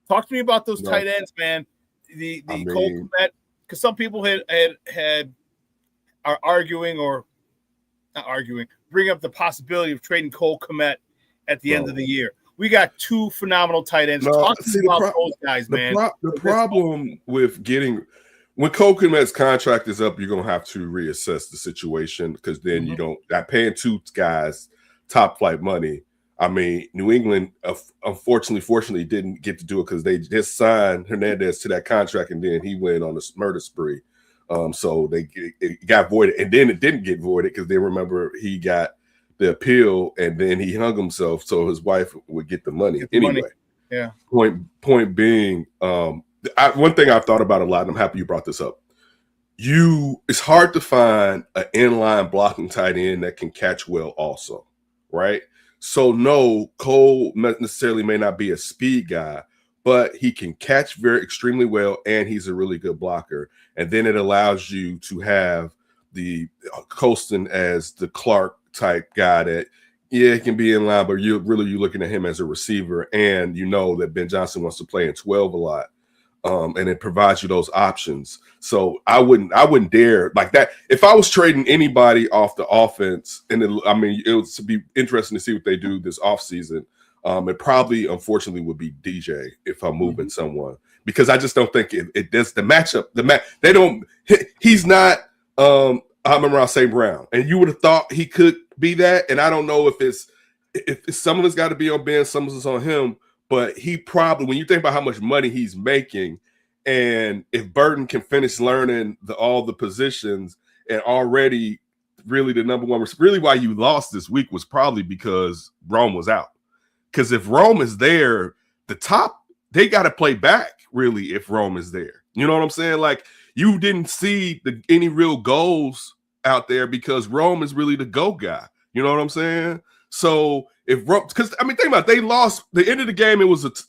Talk to me about those tight ends, man. The Cole Kmet, because some people are arguing or not arguing, bring up the possibility of trading Cole Kmet at the end of the year. We got two phenomenal tight ends. Talk to me about those guys, man. The problem with when Cole Kmet's contract is up, you're gonna have to reassess the situation because then you don't paying two guys top flight money. I mean, New England, fortunately didn't get to do it because they just signed Hernandez to that contract, and then he went on a murder spree. So it got voided, and then it didn't get voided because they remember he got the appeal, and then he hung himself so his wife would get the money anyway. Yeah. Point being, one thing I've thought about a lot, and I'm happy you brought this up. It's hard to find an inline blocking tight end that can catch well also, right? So no, Cole necessarily may not be a speed guy, but he can catch extremely well, and he's a really good blocker. And then it allows you to have the Colston as the Clark type guy that, it can be in line, but you're looking at him as a receiver, and you know that Ben Johnson wants to play in 12 a lot. And it provides you those options. So I wouldn't dare like that. If I was trading anybody off the offense, and it would be interesting to see what they do this offseason. It probably, unfortunately, would be DJ if I'm moving someone, because I just don't think it does the matchup. They don't. He's not. Amon-Ra St. Brown, and you would have thought he could be that. And I don't know if some of it's got to be on Ben, some of it's on him. But he probably, when you think about how much money he's making, and if Burton can finish learning all the positions, and already really the number one, really why you lost this week was probably because Rome was out. Because if Rome is there, the top they got to play back really if Rome is there. You know what I'm saying? Like you didn't see any real goals out there because Rome is really the go guy. You know what I'm saying? So if Rome, because I mean, think about it, they lost the end of the game.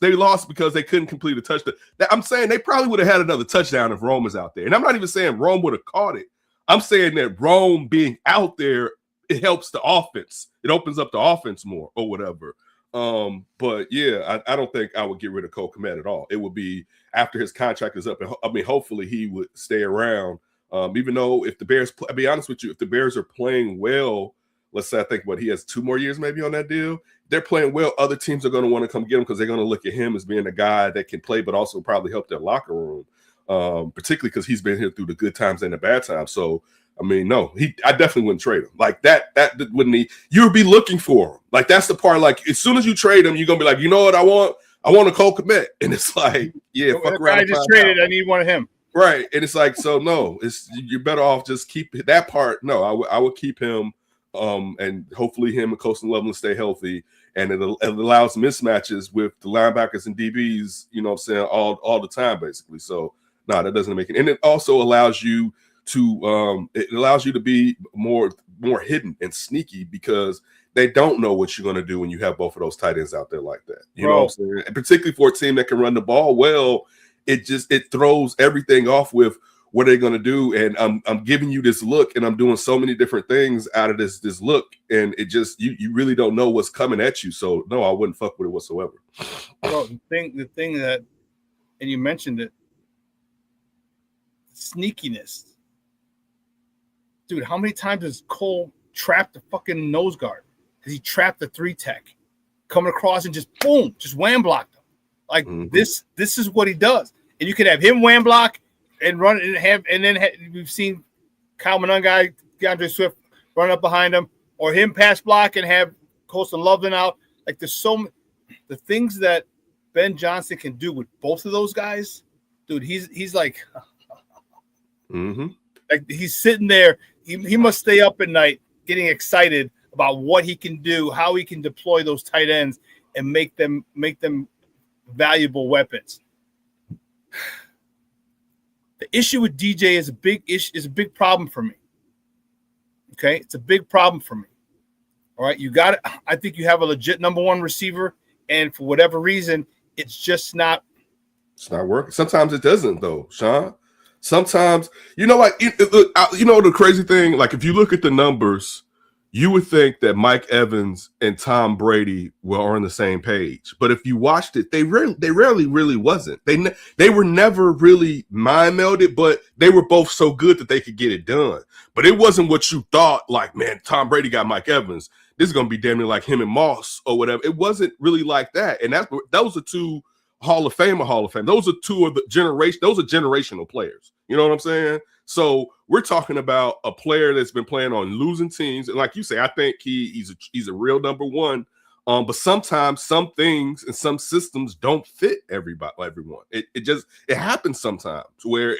They lost because they couldn't complete a touchdown. I'm saying they probably would have had another touchdown if Rome is out there. And I'm not even saying Rome would have caught it. I'm saying that Rome being out there, it helps the offense. It opens up the offense more or whatever. But yeah, I don't think I would get rid of Cole Kmet at all. It would be after his contract is up. And I mean, hopefully he would stay around. Even though if the Bears, I'll be honest with you, if the Bears are playing well, let's say I think he has 2 more years maybe on that deal. They're playing well. Other teams are going to want to come get him because they're going to look at him as being a guy that can play, but also probably help their locker room, particularly because he's been here through the good times and the bad times. So, I mean, no, I definitely wouldn't trade him. Like that wouldn't he? You would be looking for him. Like that's the part. Like as soon as you trade him, you're gonna be like, you know what I want? I want a Cole Kmet, and it's like, yeah, fuck around. I just traded. I need one of him. Right, and it's like, so no, you're better off just keep that part. No, I would keep him, and hopefully him and Coastal Loveland stay healthy, and it allows mismatches with the linebackers and DBs. You know what I'm saying, all the time basically. So no, that doesn't make it, and it also allows you to be more hidden and sneaky because they don't know what you're going to do when you have both of those tight ends out there like that. You know what I'm saying? And particularly for a team that can run the ball well, it throws everything off with what they're going to do. And I'm giving you this look, and I'm doing so many different things out of this look, and it just you really don't know what's coming at you. So no, I wouldn't fuck with it whatsoever. Well, the thing that, and you mentioned it, sneakiness. Dude, how many times has Cole trapped the fucking nose guard? Has he trapped the 3-tech coming across and just boom, just wham blocked him? Like this is what he does. And you could have him wham block and run and then we've seen Kyle Monangai, DeAndre Swift run up behind him, or him pass block and have Coastal Loveland out. Like there's the things that Ben Johnson can do with both of those guys, dude. He's like, like he's sitting there. He must stay up at night getting excited about what he can do, how he can deploy those tight ends and make them valuable weapons. The issue with DJ is a big problem for me. Okay, it's a big problem for me. All right, you got it. I think you have a legit number 1 receiver, and for whatever reason, it's just not. It's not working. Sometimes it doesn't, though, Shawn. Sometimes, you know, like you know the crazy thing. Like if you look at the numbers, you would think that Mike Evans and Tom Brady were on the same page. But if you watched it, they rarely really wasn't. They were never really mind melded, but they were both so good that they could get it done. But it wasn't what you thought, like, man, Tom Brady got Mike Evans. This is going to be damn near like him and Moss or whatever. It wasn't really like that. And those are 2 Hall of Fame. Those are 2 of the generation. Those are generational players. You know what I'm saying? So we're talking about a player that's been playing on losing teams, and like you say, I think he's a real number 1. But sometimes some things and some systems don't fit everyone. It happens sometimes where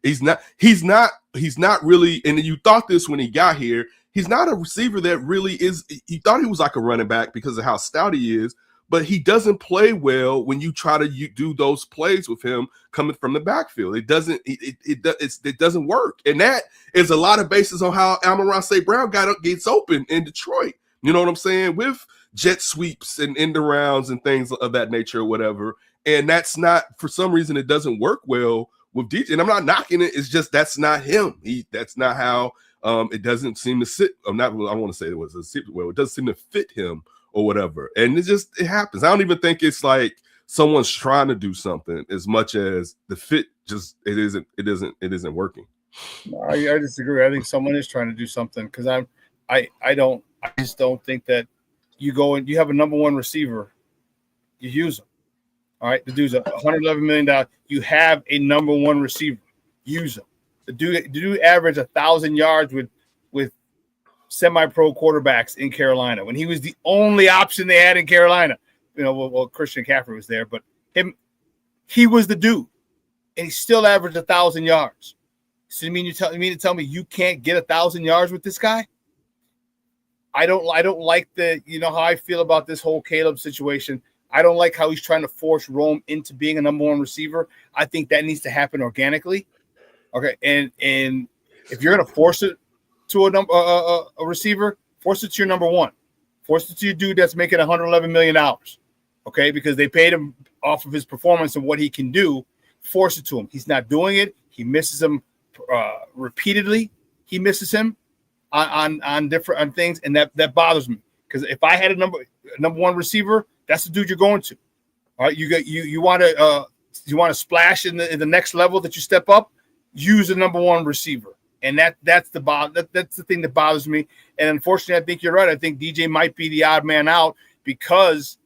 he's not really. And you thought this when he got here. He's not a receiver that really is. He thought he was like a running back because of how stout he is. But he doesn't play well when you try to do those plays with him coming from the backfield. It doesn't work, and that is a lot of basis on how Amon-Ra St. Brown gets open in Detroit. You know what I'm saying? With jet sweeps and end arounds and things of that nature or whatever. And that's not, for some reason, it doesn't work well with DJ. And I'm not knocking it. It's just that's not him. That's not how it doesn't seem to sit. I want to say it was a secret. Well, it doesn't seem to fit him or whatever. And it happens. I don't even think it's like someone's trying to do something as much as the fit it isn't working. No, I disagree. I think someone is trying to do something because I just don't think that you go and you have a number 1 receiver, you use him. All right, the dude's $111 million. You have a number 1 receiver, use him. The dude averaged 1,000 yards with semi-pro quarterbacks in Carolina when he was the only option they had in Carolina. You know, well Christian McCaffrey was there, but he was the dude, and he still averaged 1,000 yards. So you mean to tell me you can't get 1,000 yards with this guy? I don't like how I feel about this whole Caleb situation. I don't like how he's trying to force Rome into being a number one receiver. I think that needs to happen organically. Okay, and if you're going to force it to a receiver, force it to your number one. Force it to your dude that's making $111 million. Okay, because they paid him off of his performance and what he can do. Force it to him. He's not doing it. He misses him repeatedly. He misses him on different things, and that bothers me. Because if I had a number one receiver, that's the dude you're going to. All right, you want to splash in the next level that you step up. Use the number one receiver, and that's the thing that bothers me. And unfortunately, I think you're right. I think DJ might be the odd man out because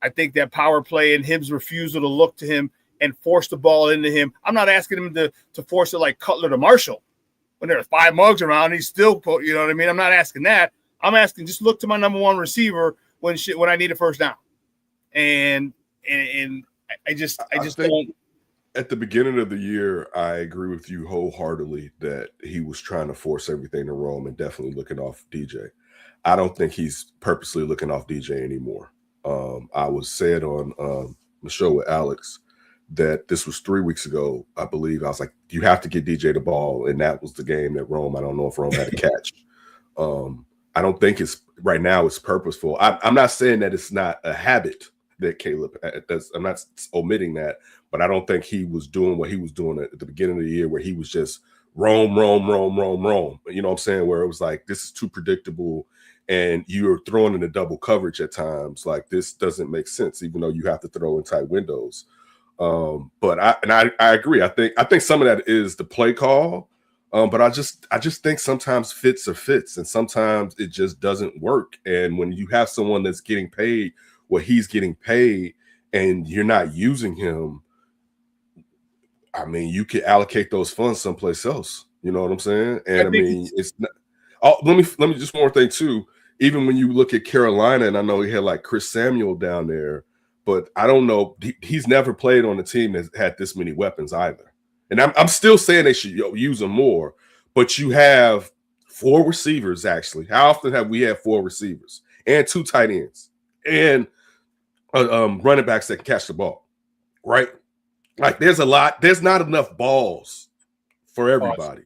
I think that power play and Hibbs' refusal to look to him and force the ball into him. I'm not asking him to force it like Cutler to Marshall when there's 5 mugs around. He's still, you know what I mean. I'm not asking that. I'm asking just look to my number one receiver when I need a first down, and I just don't. At the beginning of the year, I agree with you wholeheartedly that he was trying to force everything to Rome and definitely looking off DJ. I don't think he's purposely looking off DJ anymore. I was said on the show with Alex that this was 3 weeks ago, I believe. I was like, you have to get DJ the ball, and that was the game at Rome. I don't know if Rome had a catch. I don't think it's right now it's purposeful. I'm not saying that it's not a habit that Caleb does. I'm not omitting that, but I don't think he was doing what he was doing at the beginning of the year where he was just roam. You know what I'm saying? Where it was like, this is too predictable and you're throwing in a double coverage at times. Like, this doesn't make sense, even though you have to throw in tight windows. But I agree. I think some of that is the play call. But I just think sometimes fits are fits, and sometimes it just doesn't work. And when you have someone that's getting paid what he's getting paid, and you're not using him, I mean, you could allocate those funds someplace else. You know what I'm saying? And I mean, it's not. Oh, let me just one more thing too. Even when you look at Carolina, and I know he had like Chris Samuel down there, but I don't know. He's never played on a team that had this many weapons either. And I'm still saying they should use them more, but you have 4 receivers, actually. How often have we had 4 receivers and 2 tight ends and running backs that can catch the ball, right? Like, there's a lot. There's not enough balls for everybody.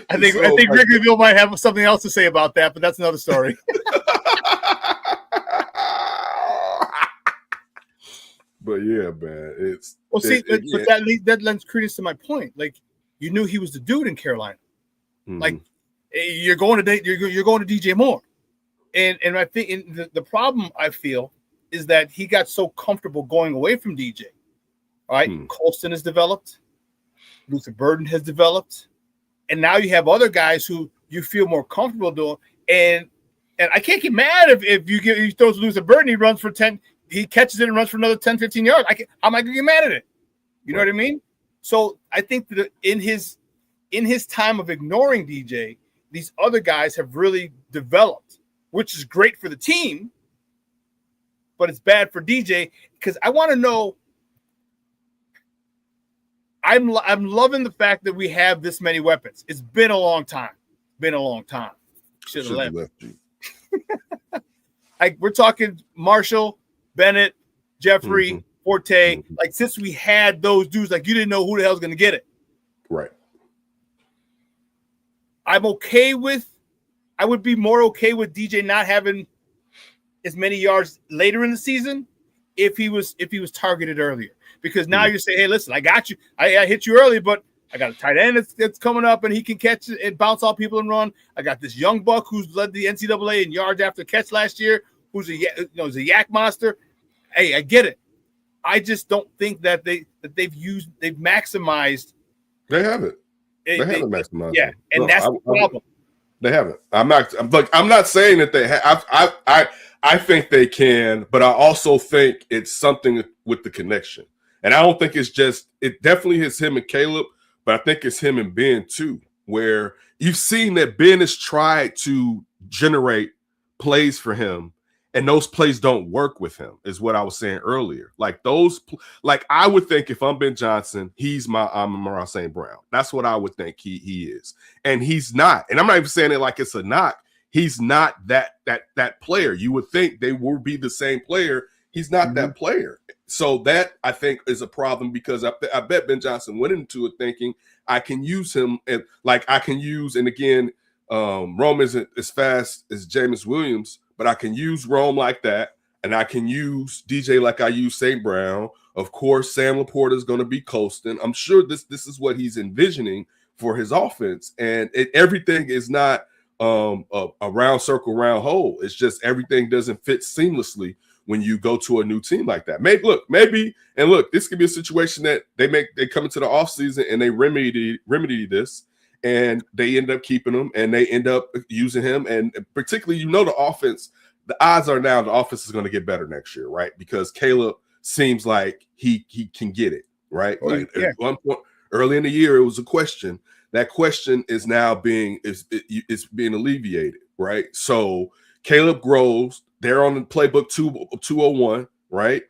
I think Wrigleyville might have something else to say about that, but that's another story. But yeah, man, it's that lends credence to my point. Like, you knew he was the dude in Carolina. Mm-hmm. Like, you're going to DJ Moore, and I think the problem I feel is that he got so comfortable going away from DJ. All right, Colston has developed, Luther Burden has developed, and now you have other guys who you feel more comfortable doing. And I can't get mad if you throw to Luther Burden, he runs for 10. He catches it and runs for another 10, 15 yards. How am I going to get mad at it? You know what I mean? So I think that in his time of ignoring DJ, these other guys have really developed, which is great for the team, but it's bad for DJ because I want to know. I'm loving the fact that we have this many weapons. It's been a long time. Should have left you. Like, we're talking Marshall, Bennett, Jeffrey, Forte. Like, since we had those dudes, like, you didn't know who the hell's going to get it. Right. I would be more okay with DJ not having as many yards later in the season if he was targeted earlier. Because now you're saying, hey, listen, I got you. I hit you early, but I got a tight end that's coming up and he can catch it and bounce off people and run. I got this young buck who's led the NCAA in yards after catch last year, who's a yak monster. Hey, I get it. I just don't think that they've maximized. They haven't. They haven't maximized. Yeah, and that's the problem. They haven't. I'm not saying that they have. I think they can, but I also think it's something with the connection. And I don't think it definitely is him and Caleb, but I think it's him and Ben too, where you've seen that Ben has tried to generate plays for him And those plays don't work with him, is what I was saying earlier. Like like I would think if I'm Ben Johnson, he's my Amon-Ra St. Brown. That's what I would think he is. And he's not. And I'm not even saying it like it's a knock. He's not that player. You would think they will be the same player. He's not that player. So that, I think, is a problem because I bet Ben Johnson went into it thinking I can use him. And like I can use, and again, Rome isn't as fast as Jameis Williams, but I can use Rome like that, and I can use DJ like I use St. Brown. Of course, Sam Laporta is going to be coasting. I'm sure this is what he's envisioning for his offense, and everything is not a round circle, round hole. It's just everything doesn't fit seamlessly when you go to a new team like that. Maybe, this could be a situation that they come into the offseason and they remedy this. And they end up keeping him, and they end up using him. And particularly, the offense, the odds are now the offense is going to get better next year, right? Because Caleb seems like he can get it, right? At one point early in the year, it was a question. That question is now being alleviated, right? So Caleb grows. They're on the playbook 201, right?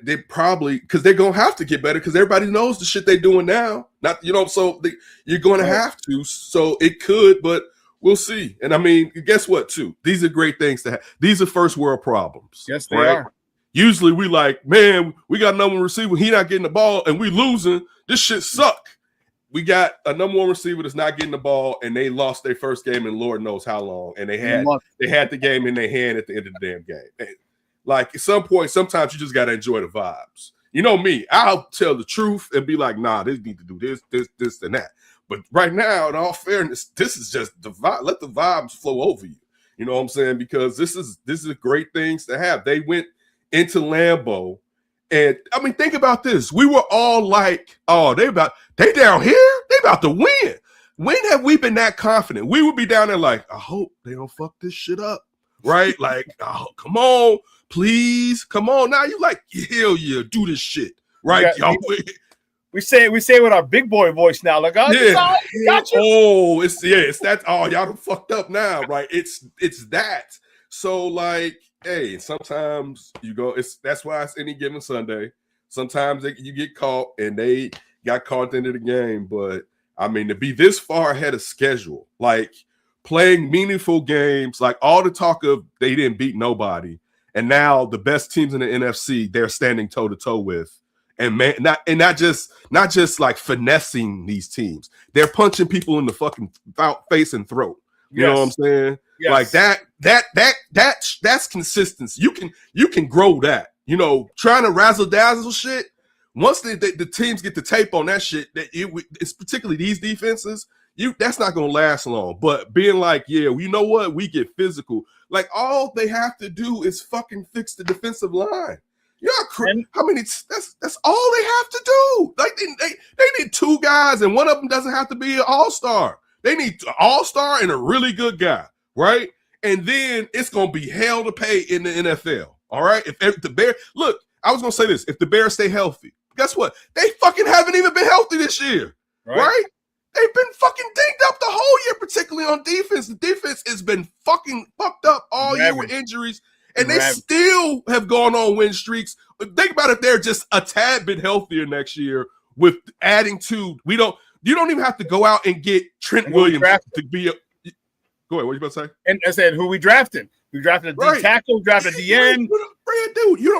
They probably, because they're gonna have to get better because everybody knows the shit they're doing now. So you're going to have to. So it could, but we'll see. And I mean, guess what? Too, these are great things to have. These are first world problems. Yes, they are. Usually we like, man, we got a number one receiver. He not getting the ball, and we losing. This shit suck. We got a number one receiver that's not getting the ball, and they lost their first game in Lord knows how long, and they had the game in their hand at the end of the damn game. And like at some point, sometimes you just got to enjoy the vibes. You know me, I'll tell the truth and be like, nah, they need to do this, and that. But right now, in all fairness, this is just the vibe. Let the vibes flow over you. You know what I'm saying? Because this is great things to have. They went into Lambeau, and I mean, think about this. We were all like, oh, they down here? They about to win. When have we been that confident? We would be down there like, I hope they don't fuck this shit up. Right? Like, oh, come on, please. Come on. Now you like, hell yeah, do this shit. Right? We say it with our big boy voice now. Like, oh, yeah. Got you. Oh, it's that. Oh, y'all done fucked up now, right? It's that. So like, hey, sometimes you go. That's why it's any given Sunday. Sometimes you get caught, and they got caught at the end of the game. But I mean, to be this far ahead of schedule, like playing meaningful games, like all the talk of they didn't beat nobody, and now the best teams in the NFC they're standing toe to toe with. And man, not just like finessing these teams. They're punching people in the fucking face and throat. You know what I'm saying? Yes. Like that's consistency. You can grow that. You know, trying to razzle dazzle shit. Once the teams get the tape on that shit, it's particularly these defenses. That's not gonna last long. But being like, yeah, you know what? We get physical. Like all they have to do is fucking fix the defensive line. How many? That's all they have to do. Like they need two guys, and one of them doesn't have to be an all-star. They need an all-star and a really good guy, right? And then it's gonna be hell to pay in the NFL. All right. If the Bears I was gonna say this: if the Bears stay healthy, guess what? They fucking haven't even been healthy this year, right? They've been fucking dinged up the whole year, particularly on defense. The defense has been fucking fucked up all year with injuries. And they still have gone on win streaks. Think about if they're just a tad bit healthier next year with adding to. You don't even have to go out and get Trent Williams to be a. Go ahead. What you about to say? And I said, who we drafted? We drafted a D tackle, we drafted a DN. Dude, you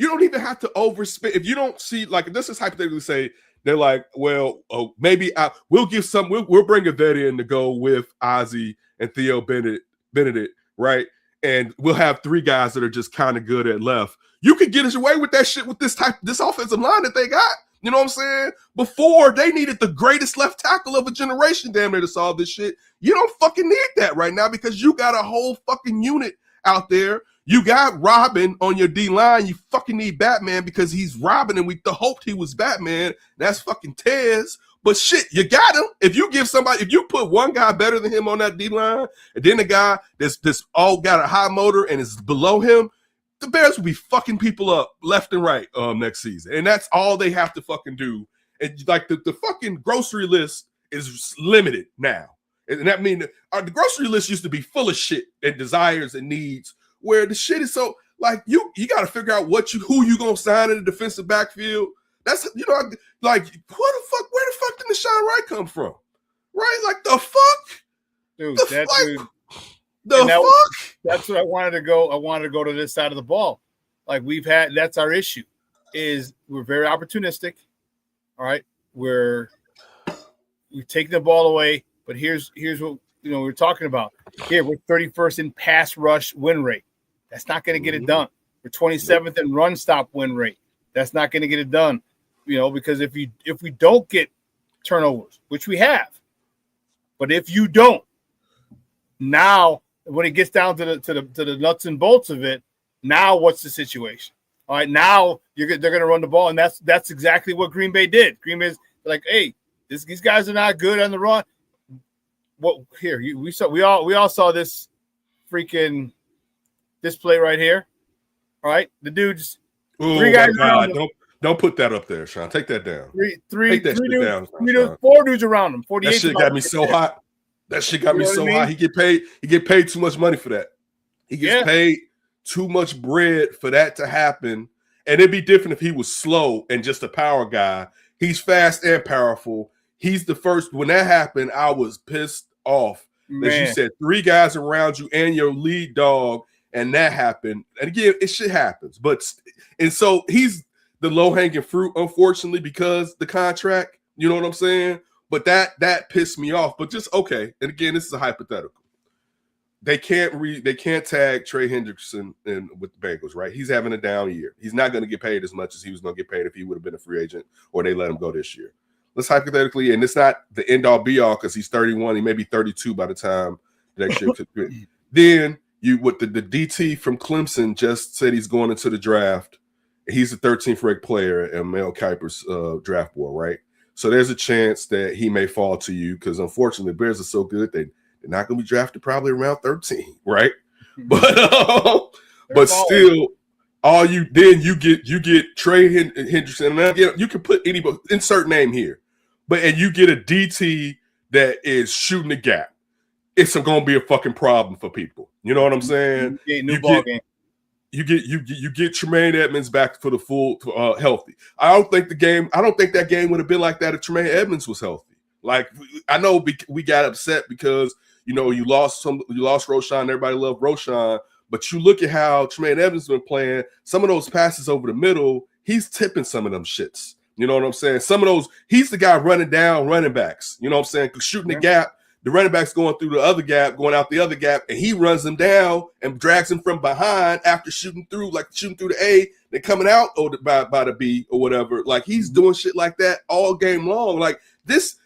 don't even have to overspend. If you don't see, like, this is hypothetically say, they're like, well, maybe we'll bring a vet in to go with Ozzie and Theo Benedict, right? And we'll have three guys that are just kind of good at left. You could get away with that shit with this offensive line that they got. You know what I'm saying? Before they needed the greatest left tackle of a generation damn near to solve this shit. You don't fucking need that right now because you got a whole fucking unit out there. You got Robin on your D line. You fucking need Batman because he's Robin, and we hoped he was Batman. That's fucking Tez. But shit, you got him. If you put one guy better than him on that D line, and then the guy that's all got a high motor and is below him, the Bears will be fucking people up left and right next season. And that's all they have to fucking do. And like the fucking grocery list is limited now. And that means the grocery list used to be full of shit and desires and needs where the shit is so like you got to figure out who you gonna sign in the defensive backfield. That's like where the fuck did the Shawn Wright come from? Right? Like the fuck, dude. That's what I wanted to go. I wanted to go to this side of the ball. Like that's our issue. Is we're very opportunistic. All right, we're taking the ball away. But here's what we're talking about. Here we're 31st in pass rush win rate. That's not going to get it done. We're 27th in run stop win rate. That's not going to get it done. Because if we don't get turnovers, which we have, but if you don't, now when it gets down to the nuts and bolts of it, now what's the situation? All right, now they're going to run the ball, and that's exactly what Green Bay did. Green Bay's like, hey, these guys are not good on the run. What here? We all saw this freaking display right here. All right, the dudes. Three guys around him. Don't put that up there, Shawn. Take that down. Take that shit down. Four dudes around him. 48. That shit got me so hot. That shit got me so hot. He get paid too much money for that. He gets paid too much bread for that to happen. And it'd be different if he was slow and just a power guy. He's fast and powerful. He's the first. When that happened, I was pissed off. That you said 3 guys around you and your lead dog, and that happened. And again, shit happens. And so he's the low-hanging fruit, unfortunately, because the contract, you know what I'm saying? But that pissed me off. But just okay. And again, this is a hypothetical. They can't tag Trey Hendrickson with the Bengals, right? He's having a down year. He's not going to get paid as much as he was going to get paid if he would have been a free agent or they let him go this year. Let's hypothetically, and it's not the end-all be-all because he's 31. He may be 32 by the time next year. Then the DT from Clemson just said he's going into the draft. He's the 13th ranked player in Mel Kiper's draft board, right? So there's a chance that he may fall to you because unfortunately the Bears are so good they're not going to be drafted probably around 13, right? But still, you get Trey Hendrickson. And again, you can put anybody, insert name here, and you get a DT that is shooting the gap. It's going to be a fucking problem for people. You know what I'm saying? You get Tremaine Edmonds back for the full healthy. I don't think that game would have been like that if Tremaine Edmonds was healthy. Like I know we got upset because you lost Roschon. Everybody loved Roschon, but you look at how Tremaine Edmonds been playing. Some of those passes over the middle, he's tipping some of them shits. You know what I'm saying? Some of those, he's the guy running down running backs. You know what I'm saying? Shooting the gap. The running back's going through the other gap, going out the other gap, and he runs them down and drags them from behind after shooting through the A, then coming out by the B or whatever. Like he's doing shit like that all game long. Like this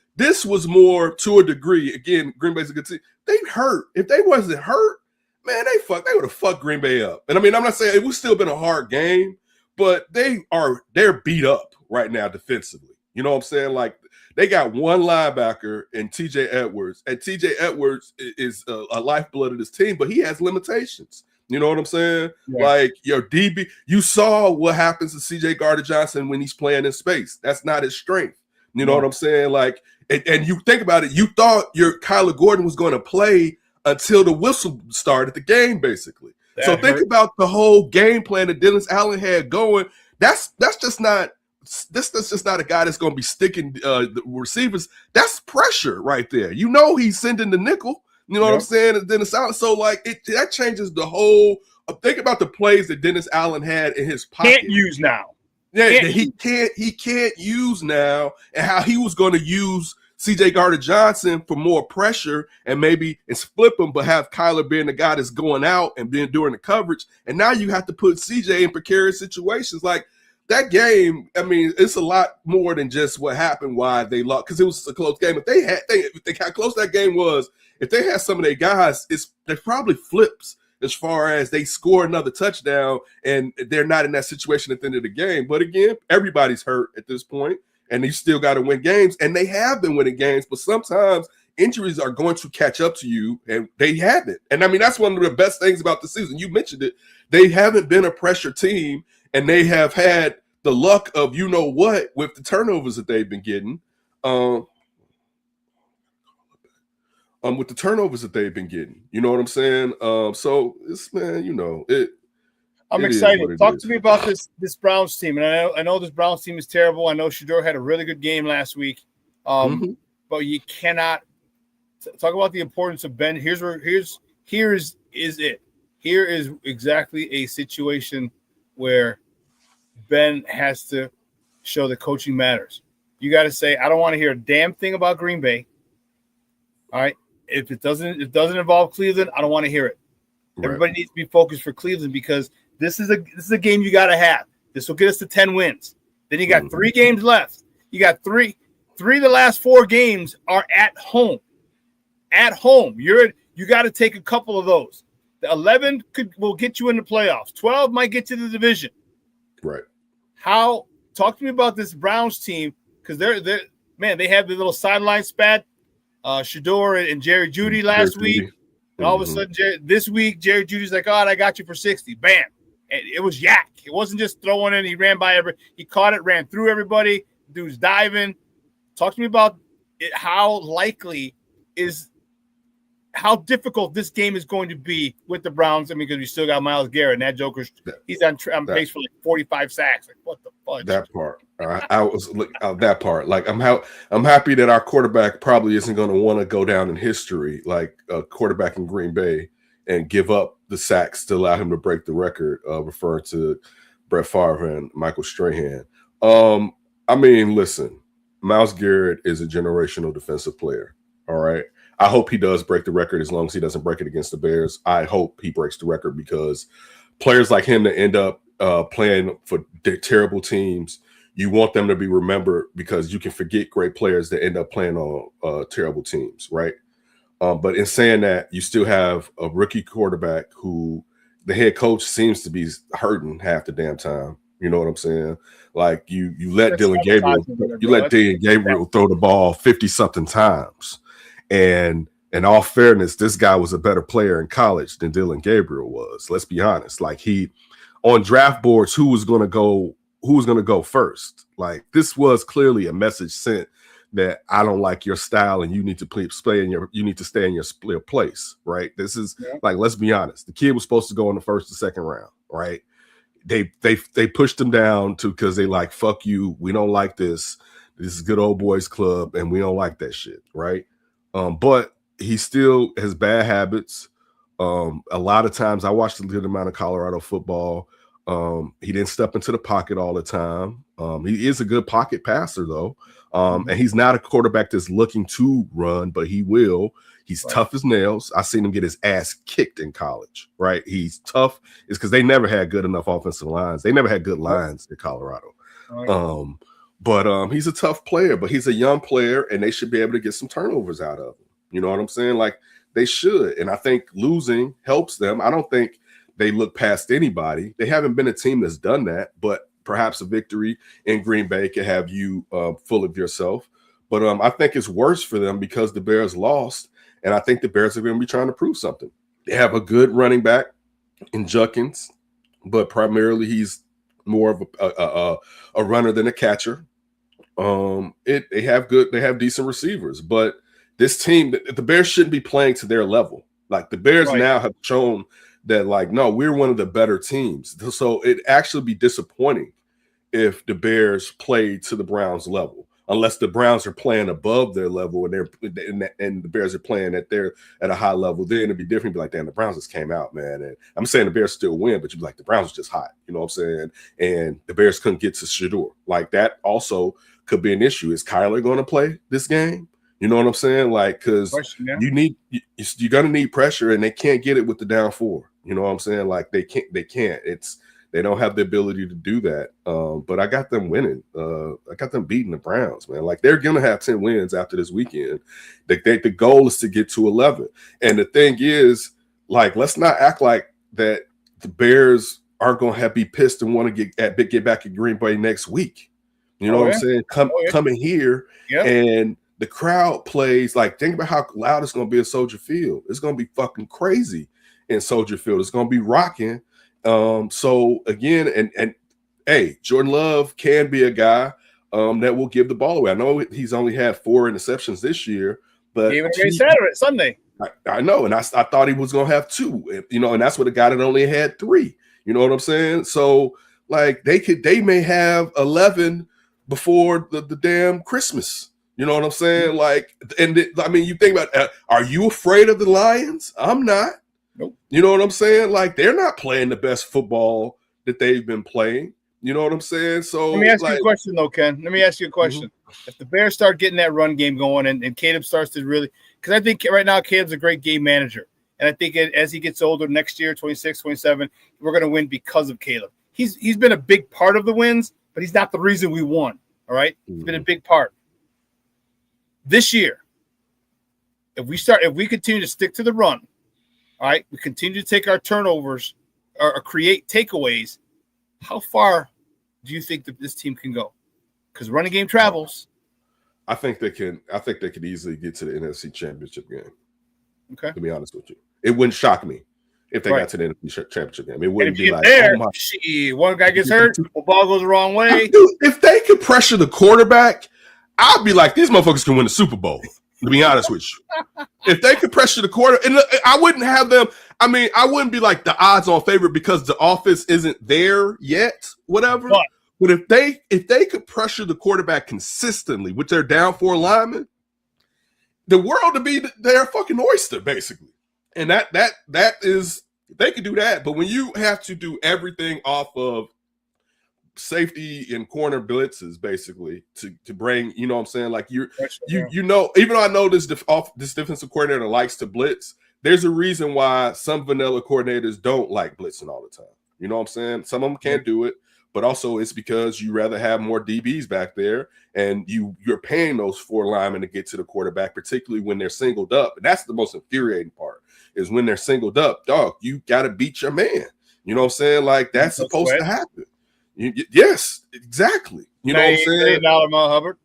was more to a degree. Again, Green Bay's a good team. They hurt. If they wasn't hurt, man, they would have fucked Green Bay up. And I mean, I'm not saying it would still been a hard game, but they're beat up right now defensively. You know what I'm saying? Like they got one linebacker in TJ Edwards, and TJ Edwards is a lifeblood of this team, but he has limitations. You know what I'm saying? Yeah. Like your DB, you saw what happens to CJ Gardner-Johnson when he's playing in space. That's not his strength. You know what I'm saying? Like, and you think about it, you thought your Kyler Gordon was going to play until the whistle started the game, basically. So think about the whole game plan that Dennis Allen had going. That's just not a guy that's going to be sticking the receivers. That's pressure right there. He's sending the nickel. You know what I'm saying? And Dennis Allen. So like that changes the whole. Think about the plays that Dennis Allen had in his pocket. Can't use now. Yeah, he can't use now, and how he was going to use CJ Gardner-Johnson for more pressure and maybe it's flip him, but have Kyler being the guy that's going out and being doing the coverage. And now you have to put CJ in precarious situations. Like that game, I mean, it's a lot more than just what happened, why they lost, because it was a close game. If how close that game was, if they had some of their guys, they probably flips as far as they score another touchdown and they're not in that situation at the end of the game. But again, everybody's hurt at this point, and you still got to win games, and they have been winning games, but sometimes injuries are going to catch up to you, and they haven't. And I mean, that's one of the best things about the season. You mentioned it. They haven't been a pressure team, and they have had the luck of what with the turnovers that they've been getting. with the turnovers that they've been getting. You know what I'm saying? So it's, man, I'm it is excited. what it Talk is. to me about this Browns team. And I know this Browns team is terrible. I know Shador had a really good game last week. But you cannot talk about the importance of Ben. Here is it. Here is exactly a situation where Ben has to show that coaching matters. You got to say, I don't want to hear a damn thing about Green Bay. All right. If it doesn't involve Cleveland, I don't want to hear it. Right. Everybody needs to be focused for Cleveland because this is a game you got to have. This will get us to 10 wins. Then you got 3 games left. You got three of the last 4 games are at home. At home. You got to take a couple of those. The 11 will get you in the playoffs. 12 might get you to the division. Right. Talk to me about this Browns team because they have the little sideline spat. Shador and Jerry Jeudy last week. And all of a sudden, this week, Jerry Judy's like, oh, I got you for 60. Bam. And it was yak. It wasn't just throwing it. He ran by he caught it, ran through everybody. Dude's diving. Talk to me about how difficult this game is going to be with the Browns. I mean, because we still got Myles Garrett, and that joker, he's on pace for like 45 sacks. Like, what the fudge? That part. I was that part. Like, I'm happy that our quarterback probably isn't going to want to go down in history like a quarterback in Green Bay and give up the sacks to allow him to break the record, referring to Brett Favre and Michael Strahan. I mean, listen, Myles Garrett is a generational defensive player. All right. I hope he does break the record as long as he doesn't break it against the Bears. I hope he breaks the record because players like him that end up playing for terrible teams, you want them to be remembered because you can forget great players that end up playing on terrible teams, right? But in saying that, you still have a rookie quarterback who the head coach seems to be hurting half the damn time. You know what I'm saying? Like you let Dylan Gabriel throw the ball 50-something times. And in all fairness, this guy was a better player in college than Dylan Gabriel was. Let's be honest. Like on draft boards, who was going to go first? Like this was clearly a message sent that I don't like your style and you need to stay in your place, right? This is like, let's be honest. The kid was supposed to go in the first or second round, right? They pushed him down because they like, fuck you. We don't like this. This is good old boys club and we don't like that shit, right? But he still has bad habits. A lot of times I watched a good amount of Colorado football. He didn't step into the pocket all the time. He is a good pocket passer though. And he's not a quarterback that's looking to run, but he will. He's tough as nails. I seen him get his ass kicked in college, right? He's tough. It's because they never had good enough offensive lines. They never had good lines in Colorado. But he's a tough player, but he's a young player and they should be able to get some turnovers out of him. You know what I'm saying? Like they should. And I think losing helps them. I don't think they look past anybody. They haven't been a team that's done that, but perhaps a victory in Green Bay can have you full of yourself. But I think it's worse for them because the Bears lost. And I think the Bears are going to be trying to prove something. They have a good running back in Junkins, but primarily he's more of a runner than a catcher. They have decent receivers, but this team, the Bears shouldn't be playing to their level. Like the Bears now have shown that, like, no, we're one of the better teams. So it'd actually be disappointing if the Bears played to the Browns level, unless the Browns are playing above their level and the Bears are playing at a high level. Then it'd be different. Be like, damn, the Browns just came out, man. And I'm saying the Bears still win, but you'd be like, the Browns are just hot. You know what I'm saying? And the Bears couldn't get to Shador. Like that also could be an issue. Is Kyler going to play this game? You know what I'm saying? Like, because you're gonna need pressure, and they can't get it with the down 4. You know what I'm saying? Like they can't. They don't have the ability to do that. But I got them winning. I got them beating the Browns, man. Like they're gonna have 10 wins after this weekend. The goal is to get to 11. And the thing is, like, let's not act like that the Bears aren't gonna be pissed and want to get back at Green Bay next week. You know what I'm saying? Coming here and the crowd plays. Like, think about how loud it's going to be at Soldier Field. It's going to be fucking crazy in Soldier Field. It's going to be rocking. So again, and hey, Jordan Love can be a guy that will give the ball away. I know he's only had 4 interceptions this year, But Gave it away Saturday, Sunday. I know, and I thought he was gonna have 2, and that's what a guy that only had 3. You know what I'm saying? So like they may have 11 before the damn Christmas. You know what I'm saying? Like, and you think about, are you afraid of the Lions? I'm not. Nope. You know what I'm saying? Like, they're not playing the best football that they've been playing. You know what I'm saying? So let me ask you a question, though, Ken. Let me ask you a question. Mm-hmm. If the Bears start getting that run game going, and Caleb starts to really, because I think right now Caleb's a great game manager, and I think as he gets older next year, 26, 27, we're going to win because of Caleb. He's been a big part of the wins, but he's not the reason we won. All right, he's been a big part. This year, if we continue to stick to the run, all right, we continue to take our turnovers or create takeaways, how far do you think that this team can go? Because running game travels. I think they can easily get to the NFC Championship game. Okay. To be honest with you. It wouldn't shock me if they got to the NFC Championship game. It wouldn't be like, there, one guy gets hurt, the ball goes the wrong way. Dude, if they could pressure the quarterback, I'd be like, these motherfuckers can win the Super Bowl, to be honest with you. If they could pressure the quarter, and I wouldn't have them. I mean, I wouldn't be like the odds-on favorite because the offense isn't there yet, whatever. But if they could pressure the quarterback consistently with their down 4 linemen, the world would be their fucking oyster, basically. And that is, they could do that. But when you have to do everything off of safety and corner blitzes, basically, to bring, you know what I'm saying? Like you know, even though I know this defensive coordinator likes to blitz, there's a reason why some vanilla coordinators don't like blitzing all the time. You know what I'm saying? Some of them can't do it, but also it's because you rather have more DBs back there, and you're paying those 4 linemen to get to the quarterback, particularly when they're singled up. And that's the most infuriating part, is when they're singled up. Dog, you got to beat your man. You know what I'm saying? Like, that's supposed to happen. Yes, exactly. You know what I'm saying? $8 Mel Hubbard.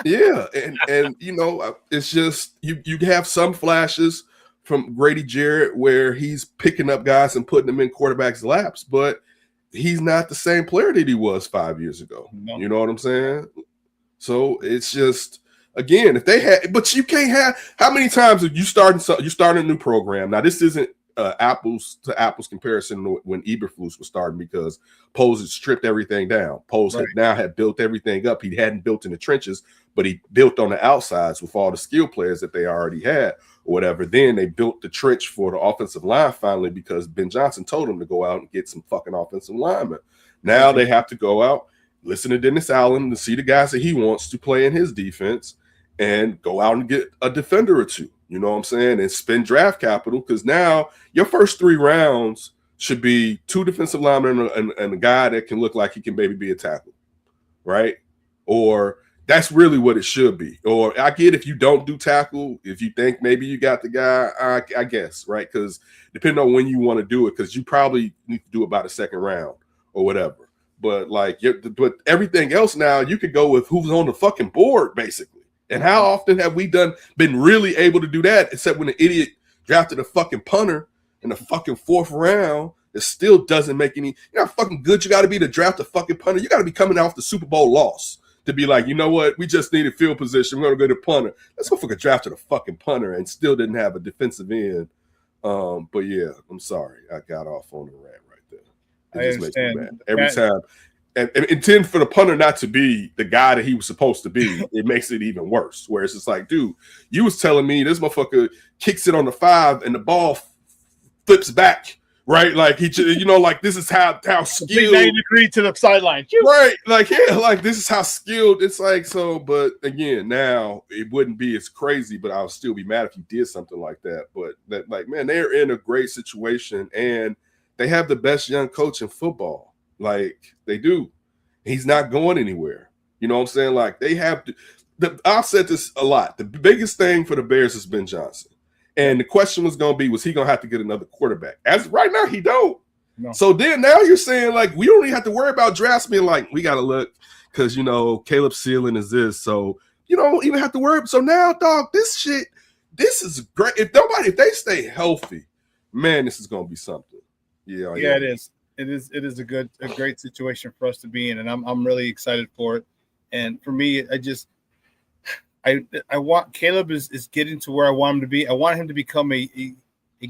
Yeah, and you know, it's just you have some flashes from Grady Jarrett where he's picking up guys and putting them in quarterbacks' laps, but he's not the same player that he was 5 years ago. No. You know what I'm saying? So it's just, again, if they had, but you can't have. How many times have you started a new program? Now, this isn't apples to apples comparison when Eberflus was starting, because Poles had stripped everything down. Poles had built everything up. He hadn't built in the trenches, but he built on the outsides with all the skill players that they already had or whatever. Then they built the trench for the offensive line finally, because Ben Johnson told them to go out and get some fucking offensive linemen. Now they have to go out, listen to Dennis Allen to see the guys that he wants to play in his defense, and go out and get a defender or 2. You know what I'm saying? And spend draft capital, because now your first 3 rounds should be 2 defensive linemen and a guy that can look like he can maybe be a tackle, right? Or that's really what it should be. Or I get if you don't do tackle, if you think maybe you got the guy, I guess, right? Because depending on when you want to do it, because you probably need to do it by the 2nd round or whatever. But but everything else now, you could go with who's on the fucking board, basically. And how often have we been really able to do that, except when an idiot drafted a fucking punter in the fucking 4th round that still doesn't make any, you know how fucking good you got to be to draft a fucking punter? You got to be coming off the Super Bowl loss to be like, you know what, we just needed field position, we're going to go to punter. Let's go fucking drafted a fucking punter and still didn't have a defensive end. But yeah, I'm sorry. I got off on the rant right there. It just makes me mad. Every time. And intend for the punter not to be the guy that he was supposed to be, it makes it even worse. Where it's just like, dude, you was telling me this motherfucker kicks it on the 5 and the ball flips back, right? Like like this is how skilled. 90 degree to the sideline, right? Like like this is how skilled. It's like so. But again, now it wouldn't be as crazy, but I'll still be mad if you did something like that. But that, like, man, they're in a great situation, and they have the best young coach in football. Like, they do. He's not going anywhere. You know what I'm saying? Like, they have to. I've said this a lot. The biggest thing for the Bears has been Johnson. And the question was going to be, was he going to have to get another quarterback? As right now, he don't. No. So then now you're saying, like, we don't even have to worry about drafts being like, we got to look because, you know, Caleb's ceiling is this. So you don't even have to worry. So now, dog, this is great. If they stay healthy, man, this is going to be something. Yeah, it is. It is a great situation for us to be in, and I'm really excited for it. And for me, I want Caleb is getting to where I want him to be. I want him to become a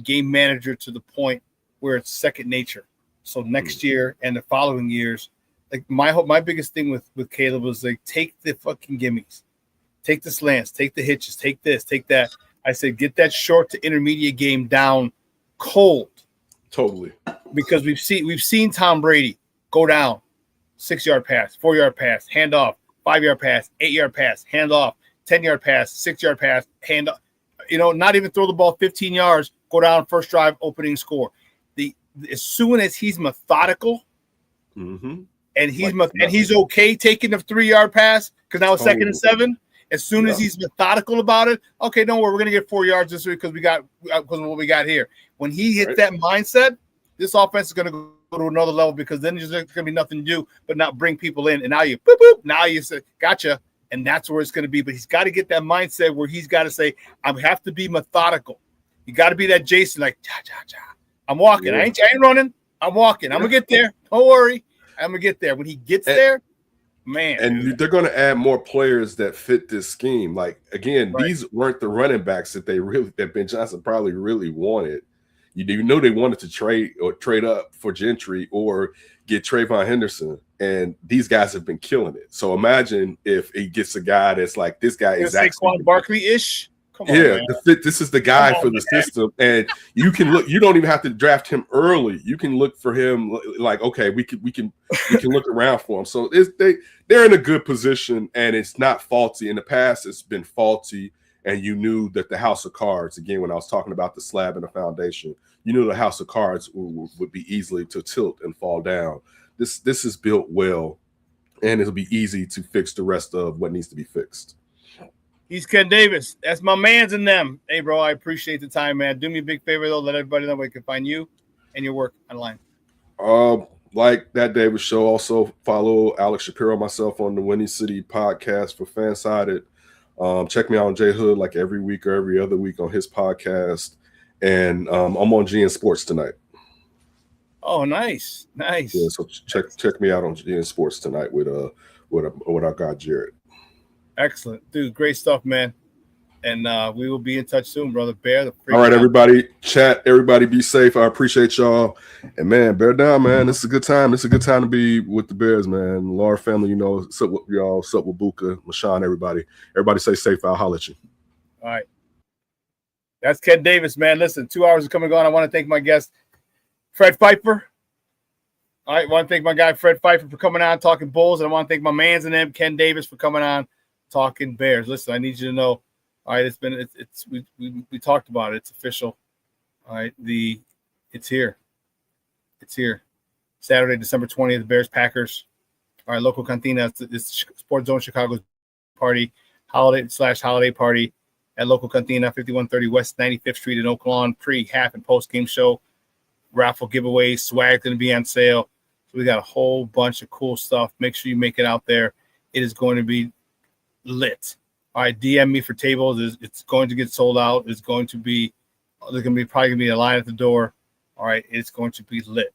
game manager to the point where it's second nature. So next year and the following years, like my biggest thing with Caleb was like, take the fucking gimmies, take the slants, take the hitches, take this, take that. I said, get that short to intermediate game down cold. Totally. Because we've seen Tom Brady go down, 6-yard pass, 4-yard pass, hand off, 5-yard pass, 8-yard pass, hand off, 10-yard pass, 6-yard pass, hand off. Not even throw the ball 15 yards, go down first drive, opening score. As soon as he's methodical, and he's okay taking the 3-yard pass because now it's 2nd and 7. As soon as he's methodical about it, okay, don't worry, we're gonna get 4 yards this week because of what we got here. When he hits that mindset, this offense is gonna go to another level because then there's gonna be nothing to do but not bring people in. And now you boop boop. Now you say gotcha, and that's where it's gonna be. But he's got to get that mindset where he's got to say, I have to be methodical. You got to be that Jason, like cha cha cha. I'm walking. I ain't running. I'm walking. I'm gonna get there. Don't worry. I'm gonna get there. When he gets there, man. And they're gonna add more players that fit this scheme. Like again, these weren't the running backs that Ben Johnson probably really wanted. You know they wanted to trade up for Gentry or get Trayvon Henderson, and these guys have been killing it. So imagine if he gets a guy that's like this guy is actually Saquon Barkley-ish. Come on, man. This is the guy for the system, and you can look. You don't even have to draft him early. You can look for him like, okay, we can look around for him. So they're in a good position, and it's not faulty. In the past, it's been faulty, and you knew that the house of cards. Again, when I was talking about the slab and the foundation, you knew the house of cards would be easily to tilt and fall down. This is built well, and it'll be easy to fix the rest of what needs to be fixed. He's Ken Davis. That's my man's in them. Hey, bro, I appreciate the time, man. Do me a big favor, though. Let everybody know where they can find you and your work online. Like That Davis Show. Also follow Alex Shapiro, myself on the Windy City podcast for Fansided. Check me out on J Hood like every week or every other week on his podcast. And I'm on GN Sports tonight. Oh, nice. Yeah, so check me out on GN Sports tonight with our guy Jared. Excellent, dude. Great stuff, man. And we will be in touch soon, brother. Bear the all right, everybody. Chat. Everybody be safe. I appreciate y'all. And man, bear down, man. This is a good time. This is a good time to be with the Bears, man. Laura family, what's up with y'all? What's up with Buka, Shawn, everybody. Everybody stay safe. I'll holler at you. All right. That's Ken Davis, man. Listen, 2 hours is coming on. I want to thank my guest, Fred Pfieffer. All right, I want to thank my guy, Fred Pfieffer, for coming on, talking Bulls. And I want to thank my mans and them, Ken Davis, for coming on, talking Bears. Listen, I need you to know, all right, we talked about it. It's official. All right, it's here. It's here. Saturday, December 20th, the Bears Packers. All right, local cantina. It's Sports Zone Chicago's party, holiday party at local cantina, 5130 West 95th Street in Oak Lawn. Pre, half, and post game show. Raffle giveaways, swag going to be on sale. So we got a whole bunch of cool stuff. Make sure you make it out there. It is going to be lit. All right, DM me for tables. It's going to get sold out. There's probably going to be a line at the door. All right, it's going to be lit.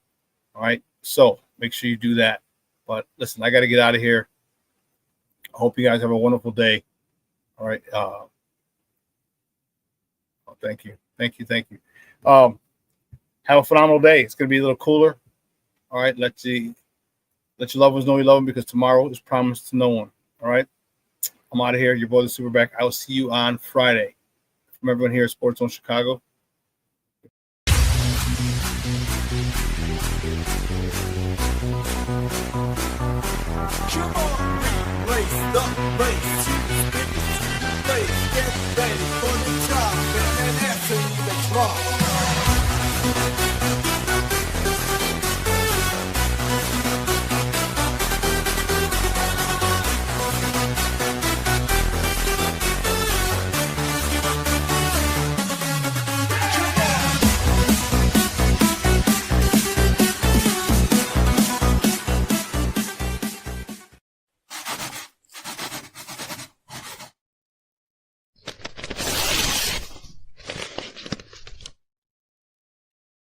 All right, so make sure you do that. But listen, I got to get out of here. I hope you guys have a wonderful day. All right. Thank you. Have a phenomenal day. It's going to be a little cooler. All right, let your loved ones know you love them because tomorrow is promised to no one. All right. I'm out of here. Your boy, the SuperBack. I will see you on Friday. From everyone here at Sports Zone Chicago. Come on, race the race. Get ready for